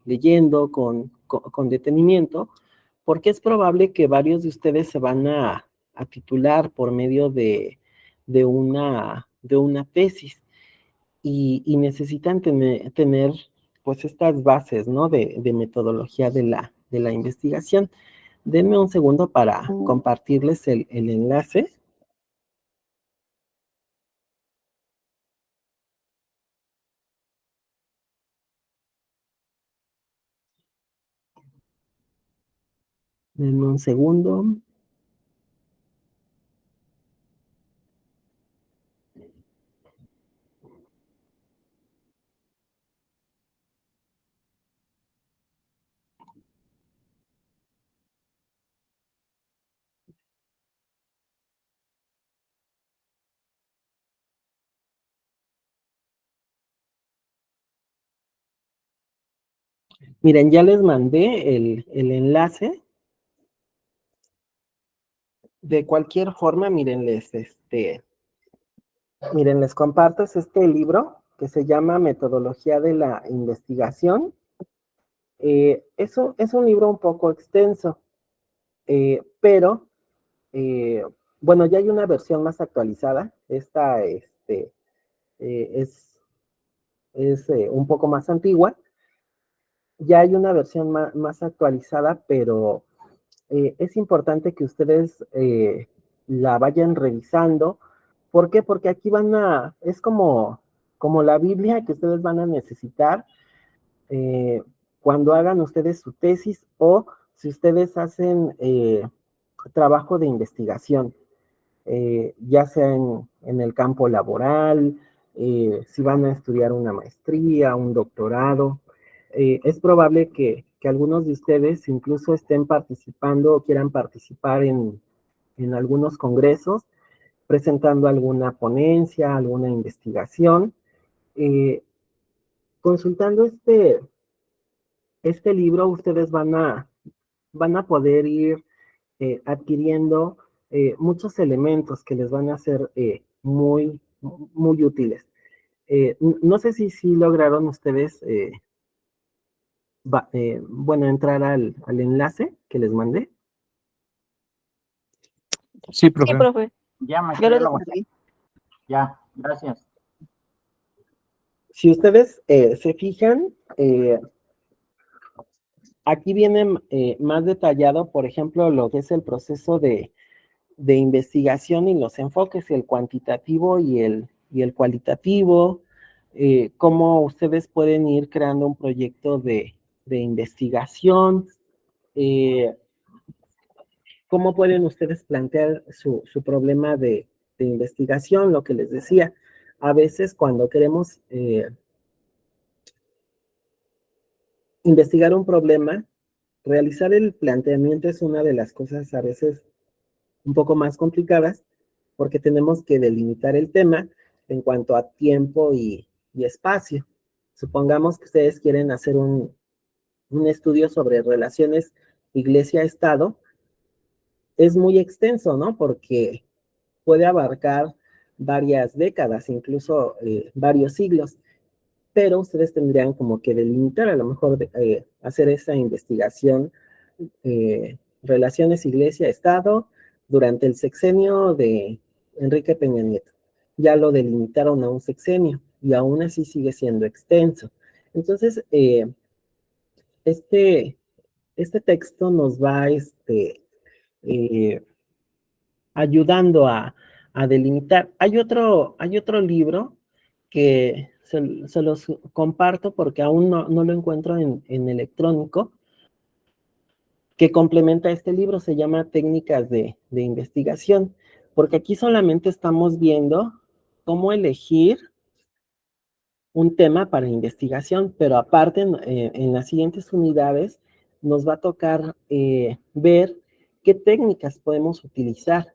leyendo con detenimiento, porque es probable que varios de ustedes se van a titular por medio de una tesis y necesitan tener pues estas bases, ¿no? De metodología de la investigación. Denme un segundo para compartirles el enlace. Denme un segundo. Miren, ya les mandé el enlace. De cualquier forma, miren, les comparto este libro que se llama Metodología de la Investigación. Eso es un libro un poco extenso, pero bueno, ya hay una versión más actualizada. Esta es un poco más antigua. Ya hay una versión más actualizada, pero es importante que ustedes la vayan revisando. ¿Por qué? Porque aquí es como la Biblia que ustedes van a necesitar eh, cuando hagan ustedes su tesis o si ustedes hacen trabajo de investigación, ya sea en el campo laboral, si van a estudiar una maestría, un doctorado. Es probable que algunos de ustedes incluso estén participando o quieran participar en algunos congresos, presentando alguna ponencia, alguna investigación. Eh, Consultando este libro, ustedes van a poder ir adquiriendo muchos elementos que les van a ser muy útiles. No sé si lograron ustedes, bueno, entrar al enlace que les mandé. Sí, Sí, profe. profe. Ya, Yo maestro, lo ya lo descubrí. ya, gracias. Si ustedes se fijan, aquí viene más detallado, por ejemplo, lo que es el proceso de investigación y los enfoques, el cuantitativo y el cualitativo, cómo ustedes pueden ir creando un proyecto de investigación, eh, cómo pueden ustedes plantear su problema de investigación, lo que les decía. A veces cuando queremos investigar un problema, realizar el planteamiento es una de las cosas a veces un poco más complicadas porque tenemos que delimitar el tema en cuanto a tiempo y espacio. Supongamos que ustedes quieren hacer un estudio sobre relaciones Iglesia-Estado, es muy extenso, ¿no? Porque puede abarcar varias décadas, incluso varios siglos, pero ustedes tendrían como que delimitar, a lo mejor hacer esa investigación, relaciones Iglesia-Estado durante el sexenio de Enrique Peña Nieto. Ya lo delimitaron a un sexenio y aún así sigue siendo extenso. Entonces, este, este texto nos va eh, ayudando a delimitar. Hay otro libro que se los comparto porque aún no lo encuentro en electrónico, que complementa este libro, se llama Técnicas de Investigación, porque aquí solamente estamos viendo cómo elegir un tema para investigación, pero aparte en las siguientes unidades nos va a tocar ver qué técnicas podemos utilizar,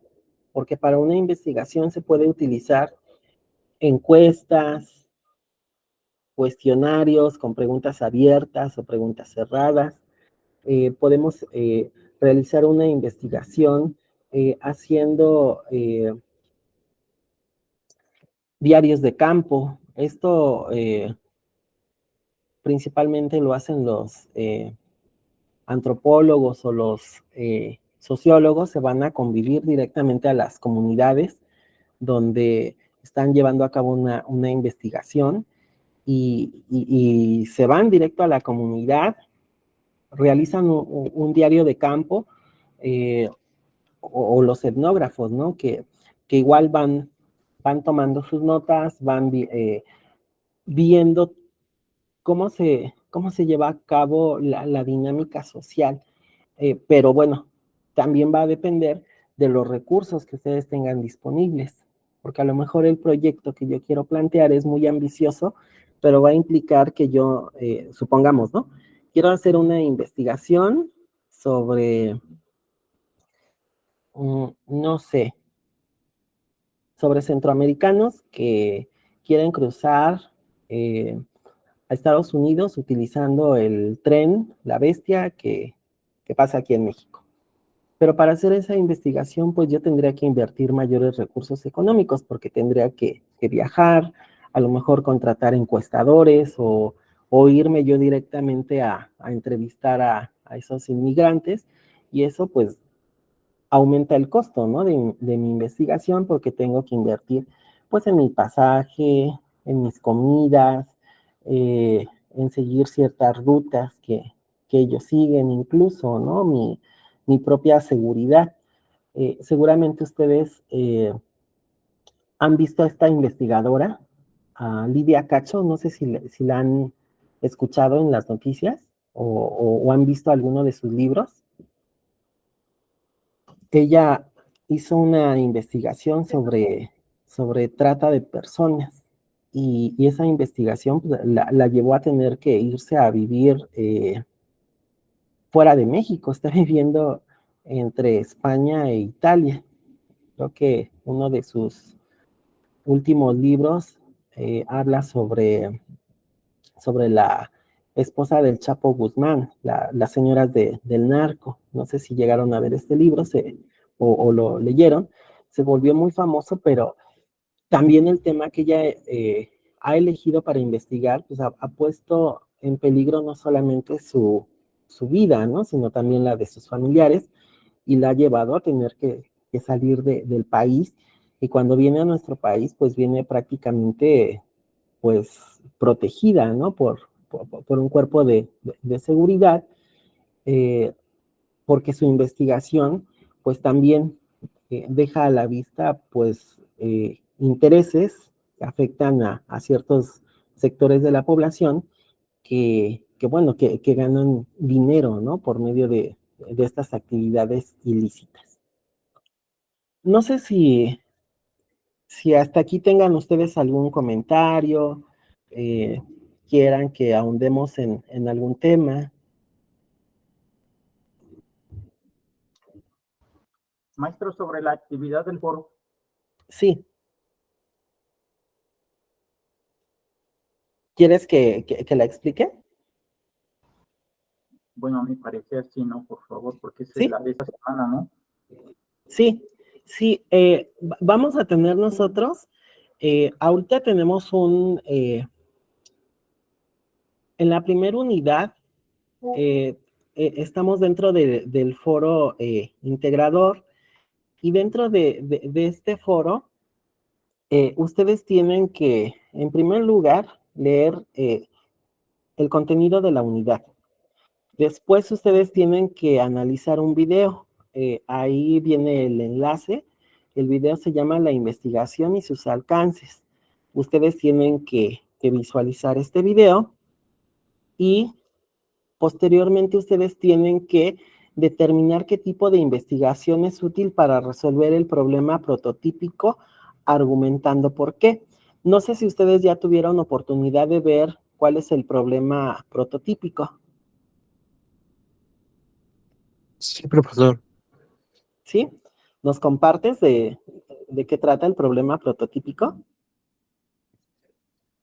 porque para una investigación se puede utilizar encuestas, cuestionarios con preguntas abiertas o preguntas cerradas. Podemos realizar una investigación haciendo diarios de campo. Esto principalmente lo hacen los antropólogos o los sociólogos, se van a convivir directamente a las comunidades donde están llevando a cabo una investigación y se van directo a la comunidad, realizan un diario de campo, eh, o los etnógrafos, ¿no? Que igual van tomando sus notas, van viendo cómo se lleva a cabo la dinámica social. Pero bueno, también va a depender de los recursos que ustedes tengan disponibles, porque a lo mejor el proyecto que yo quiero plantear es muy ambicioso, pero va a implicar que yo, supongamos, ¿no? Quiero hacer una investigación sobre, no sé, sobre centroamericanos que quieren cruzar a Estados Unidos utilizando el tren, la bestia que pasa aquí en México. Pero para hacer esa investigación, pues yo tendría que invertir mayores recursos económicos porque tendría que viajar, a lo mejor contratar encuestadores o irme yo directamente a entrevistar a esos inmigrantes y eso pues aumenta el costo, ¿no? De mi investigación porque tengo que invertir pues en mi pasaje, en mis comidas, en seguir ciertas rutas que ellos siguen, incluso, ¿no? Mi propia seguridad. Seguramente ustedes han visto a esta investigadora, a Lidia Cacho, no sé si la han escuchado en las noticias o han visto alguno de sus libros. Ella hizo una investigación sobre trata de personas y esa investigación pues, la llevó a tener que irse a vivir fuera de México, está viviendo entre España e Italia. Creo que uno de sus últimos libros habla sobre la esposa del Chapo Guzmán, las señoras del narco. No sé si llegaron a ver este libro o lo leyeron. Se volvió muy famoso, pero también el tema que ella ha elegido para investigar, pues ha puesto en peligro no solamente su vida, ¿no? Sino también la de sus familiares y la ha llevado a tener que salir del país. Y cuando viene a nuestro país, pues viene prácticamente pues protegida, ¿no? Por un cuerpo de seguridad, eh, porque su investigación, pues también deja a la vista, pues, intereses que afectan a ciertos sectores de la población bueno, que ganan dinero, ¿no? Por medio de estas actividades ilícitas. No sé si hasta aquí tengan ustedes algún comentario, eh, quieran que ahondemos en algún tema. Maestro, sobre la actividad del foro. Sí. ¿Quieres que la explique? Bueno, a mi parecer sí, ¿no? Por favor, porque esa es ¿Sí? la de esta semana, ¿no? Sí, sí, vamos a tener nosotros, ahorita tenemos en la primera unidad, estamos dentro del foro integrador y dentro de este foro, ustedes tienen que, en primer lugar, leer el contenido de la unidad. Después ustedes tienen que analizar un video. Ahí viene el enlace. El video se llama La investigación y sus alcances. Ustedes tienen que visualizar este video y posteriormente ustedes tienen que determinar qué tipo de investigación es útil para resolver el problema prototípico, argumentando por qué. No sé si ustedes ya tuvieron oportunidad de ver cuál es el problema prototípico. Sí, profesor. ¿Sí? ¿Nos compartes de qué trata el problema prototípico?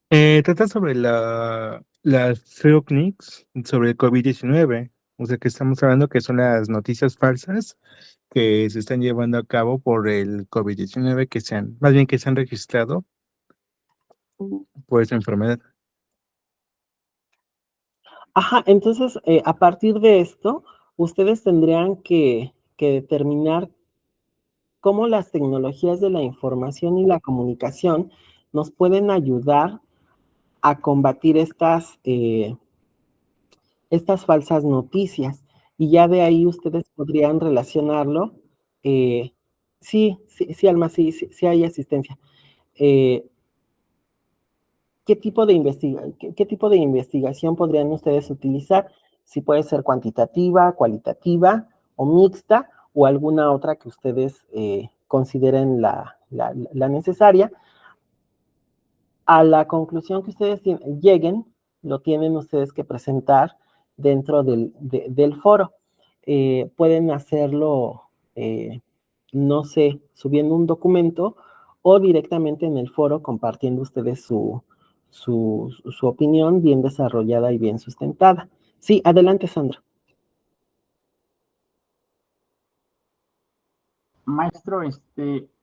Trata sobre las fake news sobre el COVID-19. O sea, que estamos hablando que son las noticias falsas que se están llevando a cabo por el COVID-19, más bien que se han registrado por esa enfermedad. Ajá, entonces, a partir de esto, ustedes tendrían que determinar cómo las tecnologías de la información y la comunicación nos pueden ayudar a combatir estas falsas noticias. Y ya de ahí ustedes podrían relacionarlo. Sí, sí, sí, Alma, sí, sí, sí hay asistencia. Eh, ¿Qué tipo de investigación podrían ustedes utilizar? Si puede ser cuantitativa, cualitativa o mixta o alguna otra que ustedes consideren la necesaria. A la conclusión que ustedes lleguen, lo tienen ustedes que presentar dentro del foro. Pueden hacerlo, no sé, subiendo un documento o directamente en el foro compartiendo ustedes su opinión bien desarrollada y bien sustentada. Sí, adelante, Sandra. Maestro,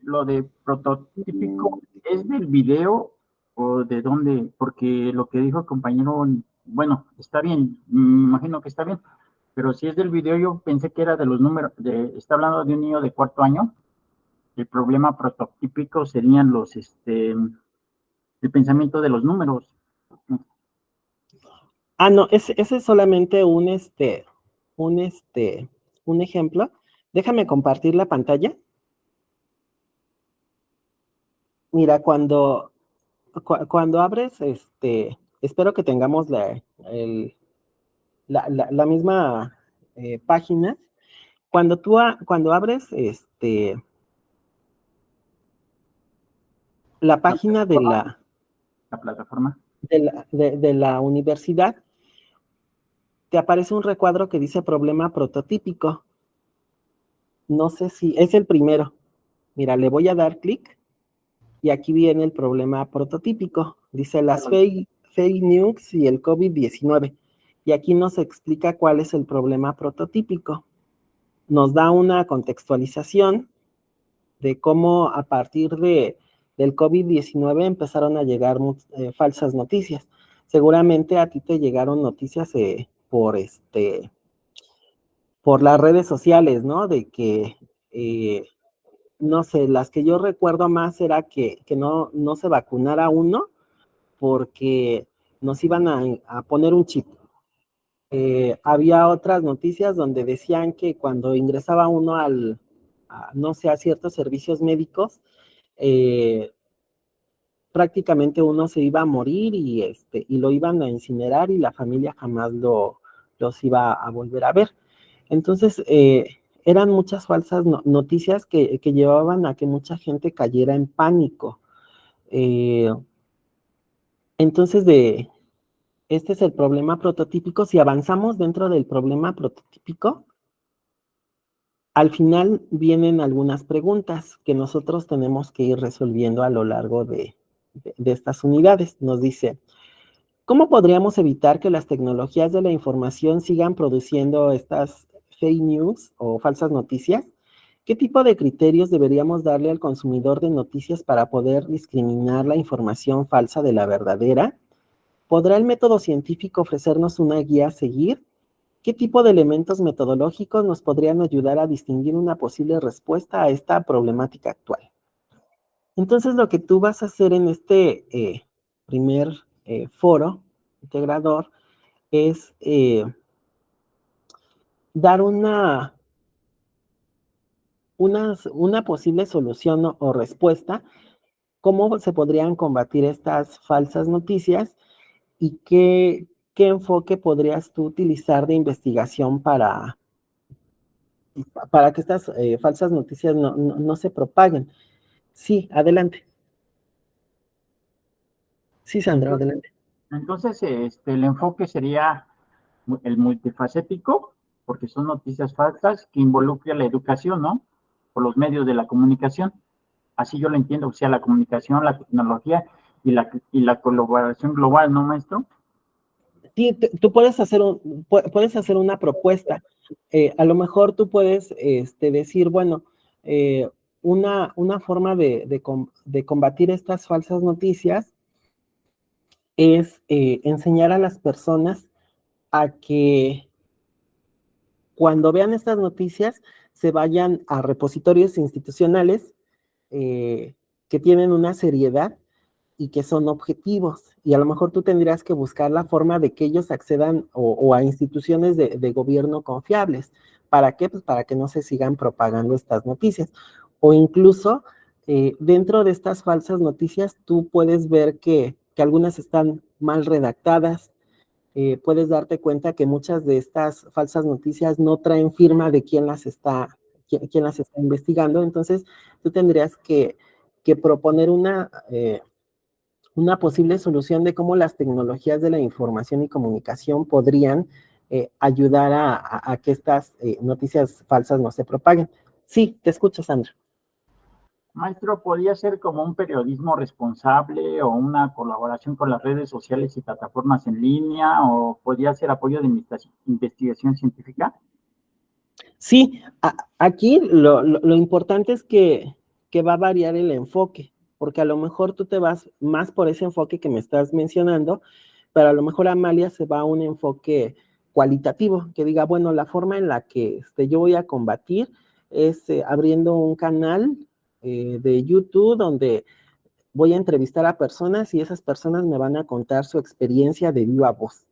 lo de prototípico, ¿es del video o de dónde? Porque lo que dijo el compañero, bueno, está bien, me imagino que está bien, pero si es del video, yo pensé que era de los números, está hablando de un niño de 4 años. El problema prototípico serían el pensamiento de los números. Ah, no, ese es solamente un, un ejemplo. Déjame compartir la pantalla. Mira, cuando abres, espero que tengamos la misma página. Cuando abres la página La plataforma. de la universidad, te aparece un recuadro que dice problema prototípico. No sé si es el primero. Mira, le voy a dar clic y aquí viene el problema prototípico. Dice las fake news y el COVID-19. Y aquí nos explica cuál es el problema prototípico. Nos da una contextualización de cómo a partir del COVID-19 empezaron a llegar falsas noticias. Seguramente a ti te llegaron noticias por las redes sociales, ¿no? De que, no sé, las que yo recuerdo más era que no se vacunara uno porque nos iban a poner un chip. Había otras noticias donde decían que cuando ingresaba uno no sé, a ciertos servicios médicos, prácticamente uno se iba a morir y lo iban a incinerar y la familia jamás los iba a volver a ver. Entonces, eran muchas falsas noticias que llevaban a que mucha gente cayera en pánico. Entonces, este es el problema prototípico. Si avanzamos dentro del problema prototípico, al final vienen algunas preguntas que nosotros tenemos que ir resolviendo a lo largo de estas unidades. Nos dice, ¿Cómo podríamos evitar que las tecnologías de la información sigan produciendo estas fake news o falsas noticias? ¿Qué tipo de criterios deberíamos darle al consumidor de noticias para poder discriminar la información falsa de la verdadera? ¿Podrá el método científico ofrecernos una guía a seguir? ¿Qué tipo de elementos metodológicos nos podrían ayudar a distinguir una posible respuesta a esta problemática actual? Entonces, lo que tú vas a hacer en este primer foro integrador es dar una posible solución o respuesta, cómo se podrían combatir estas falsas noticias y qué enfoque podrías tú utilizar de investigación para que estas falsas noticias no se propaguen. Sí, adelante. Sí, Sandra, adelante. Entonces, el enfoque sería el multifacético, porque son noticias falsas que involucran la educación, ¿no? Por los medios de la comunicación. Así yo lo entiendo, o sea, la comunicación, la tecnología y la colaboración global, ¿no, maestro? Sí, tú puedes hacer una propuesta. A lo mejor tú puedes decir, bueno, una forma de combatir estas falsas noticias es enseñar a las personas a que cuando vean estas noticias se vayan a repositorios institucionales que tienen una seriedad y que son objetivos. Y a lo mejor tú tendrías que buscar la forma de que ellos accedan o a instituciones de gobierno confiables. ¿Para qué? Pues para que no se sigan propagando estas noticias. O incluso dentro de estas falsas noticias tú puedes ver que algunas están mal redactadas. Puedes darte cuenta que muchas de estas falsas noticias no traen firma de quién las está investigando. Entonces tú tendrías que proponer una posible solución de cómo las tecnologías de la información y comunicación podrían ayudar a que estas noticias falsas no se propaguen. Sí, te escucho, Sandra. Maestro, ¿podría ser como un periodismo responsable o una colaboración con las redes sociales y plataformas en línea o podría ser apoyo de investigación científica? Sí, aquí lo importante es que va a variar el enfoque, porque a lo mejor tú te vas más por ese enfoque que me estás mencionando, pero a lo mejor Amalia se va a un enfoque cualitativo, que diga, bueno, la forma en la que yo voy a combatir es abriendo un canal de YouTube donde voy a entrevistar a personas y esas personas me van a contar su experiencia de viva voz.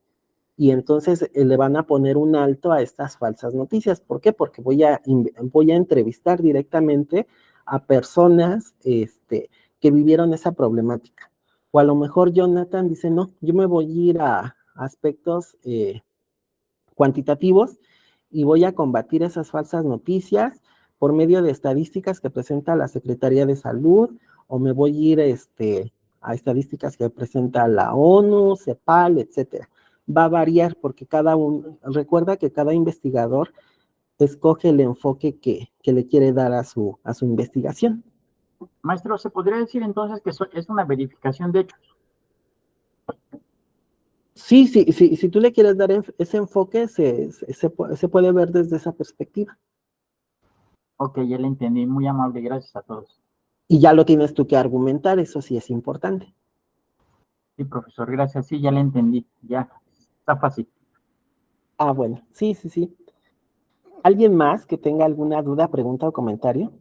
Y entonces le van a poner un alto a estas falsas noticias. ¿Por qué? Porque voy a entrevistar directamente a personas que vivieron esa problemática. O a lo mejor Jonathan dice, no, yo me voy a ir a aspectos cuantitativos y voy a combatir esas falsas noticias por medio de estadísticas que presenta la Secretaría de Salud, o me voy a ir a estadísticas que presenta la ONU, CEPAL, etcétera. Va a variar porque recuerda que cada investigador escoge el enfoque que le quiere dar a su investigación. Maestro, ¿se podría decir entonces que es una verificación de hechos? Sí, si tú le quieres dar ese enfoque, se puede ver desde esa perspectiva. Ok, ya le entendí. Muy amable, gracias a todos. Y ya lo tienes tú que argumentar, eso sí es importante. Sí, profesor, gracias. Sí, ya le entendí. Ya, está fácil. Ah, bueno, sí. ¿Alguien más que tenga alguna duda, pregunta o comentario?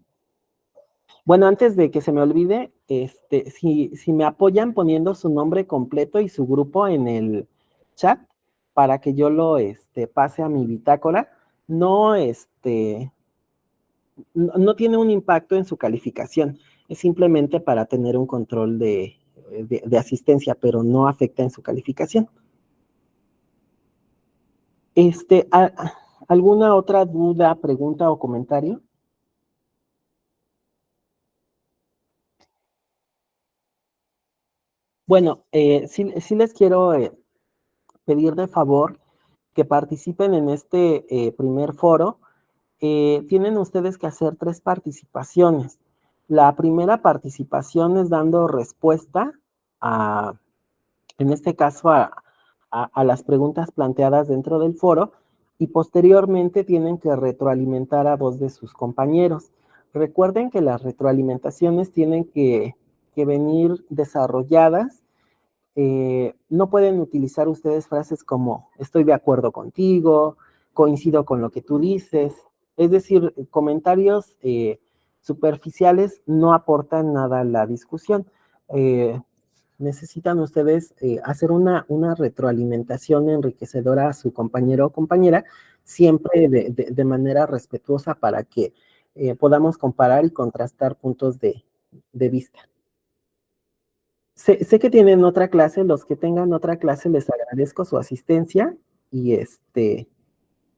Bueno, antes de que se me olvide, si me apoyan poniendo su nombre completo y su grupo en el chat para que yo lo pase a mi bitácora, no, no tiene un impacto en su calificación, es simplemente para tener un control de asistencia, pero no afecta en su calificación. ¿Alguna otra duda, pregunta o comentario? Bueno, sí les quiero pedir de favor que participen en este primer foro. Tienen ustedes que hacer 3 participaciones. La primera participación es dando respuesta en este caso, a a las preguntas planteadas dentro del foro y posteriormente tienen que retroalimentar a dos de sus compañeros. Recuerden que las retroalimentaciones tienen que venir desarrolladas. No pueden utilizar ustedes frases como estoy de acuerdo contigo, coincido con lo que tú dices. Es decir, comentarios superficiales no aportan nada a la discusión. Necesitan ustedes hacer una retroalimentación enriquecedora a su compañero o compañera, siempre de manera respetuosa para que podamos comparar y contrastar puntos de vista. Sé que tienen otra clase, los que tengan otra clase les agradezco su asistencia y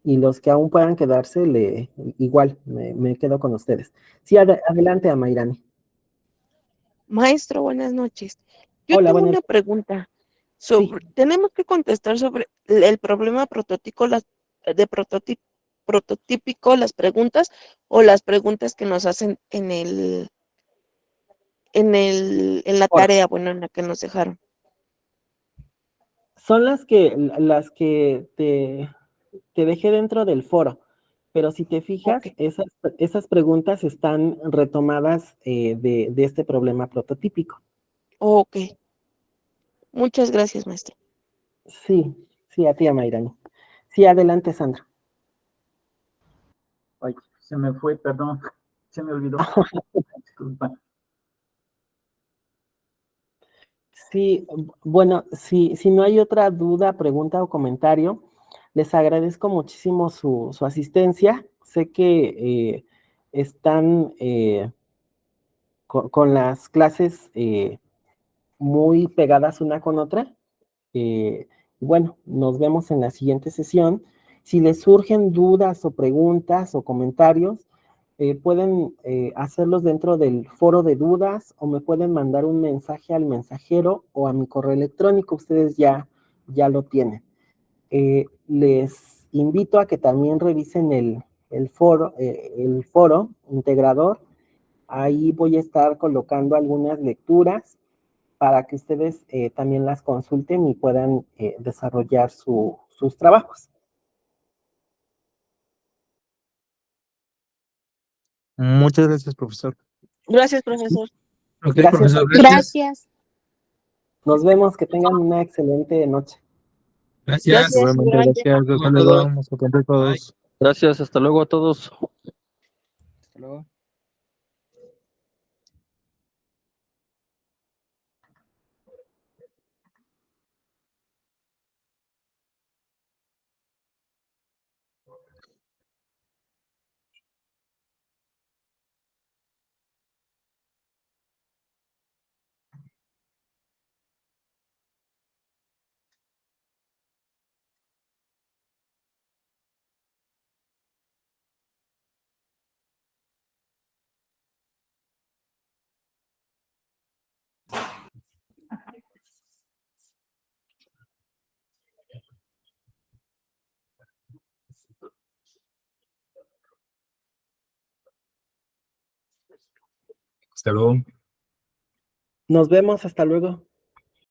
y los que aún puedan quedarse, igual me quedo con ustedes. Sí, adelante, Amairani. Maestro, buenas noches. Yo Hola, tengo buenas. una pregunta Sí, tenemos que contestar sobre el problema prototípico, prototípico, las preguntas o las preguntas que nos hacen en la ahora, tarea, bueno, en la que nos dejaron. son las que te dejé dentro del foro, pero si te fijas, Ok, esas preguntas están retomadas de este problema prototípico. ok. Muchas gracias, maestro. Sí, sí, a ti, Amairani. Sí, adelante, Sandra. Ay, se me fue, perdón, se me olvidó. Disculpa. Sí, bueno, si no hay otra duda, pregunta o comentario, les agradezco muchísimo su asistencia. Sé que están con las clases muy pegadas una con otra. Bueno, nos vemos en la siguiente sesión. Si les surgen dudas o preguntas o comentarios, pueden hacerlos dentro del foro de dudas o me pueden mandar un mensaje al mensajero o a mi correo electrónico. Ustedes ya lo tienen. Les invito a que también revisen el foro integrador. Ahí voy a estar colocando algunas lecturas para que ustedes también las consulten y puedan desarrollar sus trabajos. Muchas gracias, profesor. Gracias, profesor. Ok, Gracias. profesor, gracias. Gracias. Nos vemos, que tengan una excelente noche. Gracias. Gracias, Igualmente, igualmente. gracias. Hasta luego. Vamos a aprender todos. Gracias, hasta luego a todos. Hasta luego. Hasta luego. Nos vemos, hasta luego.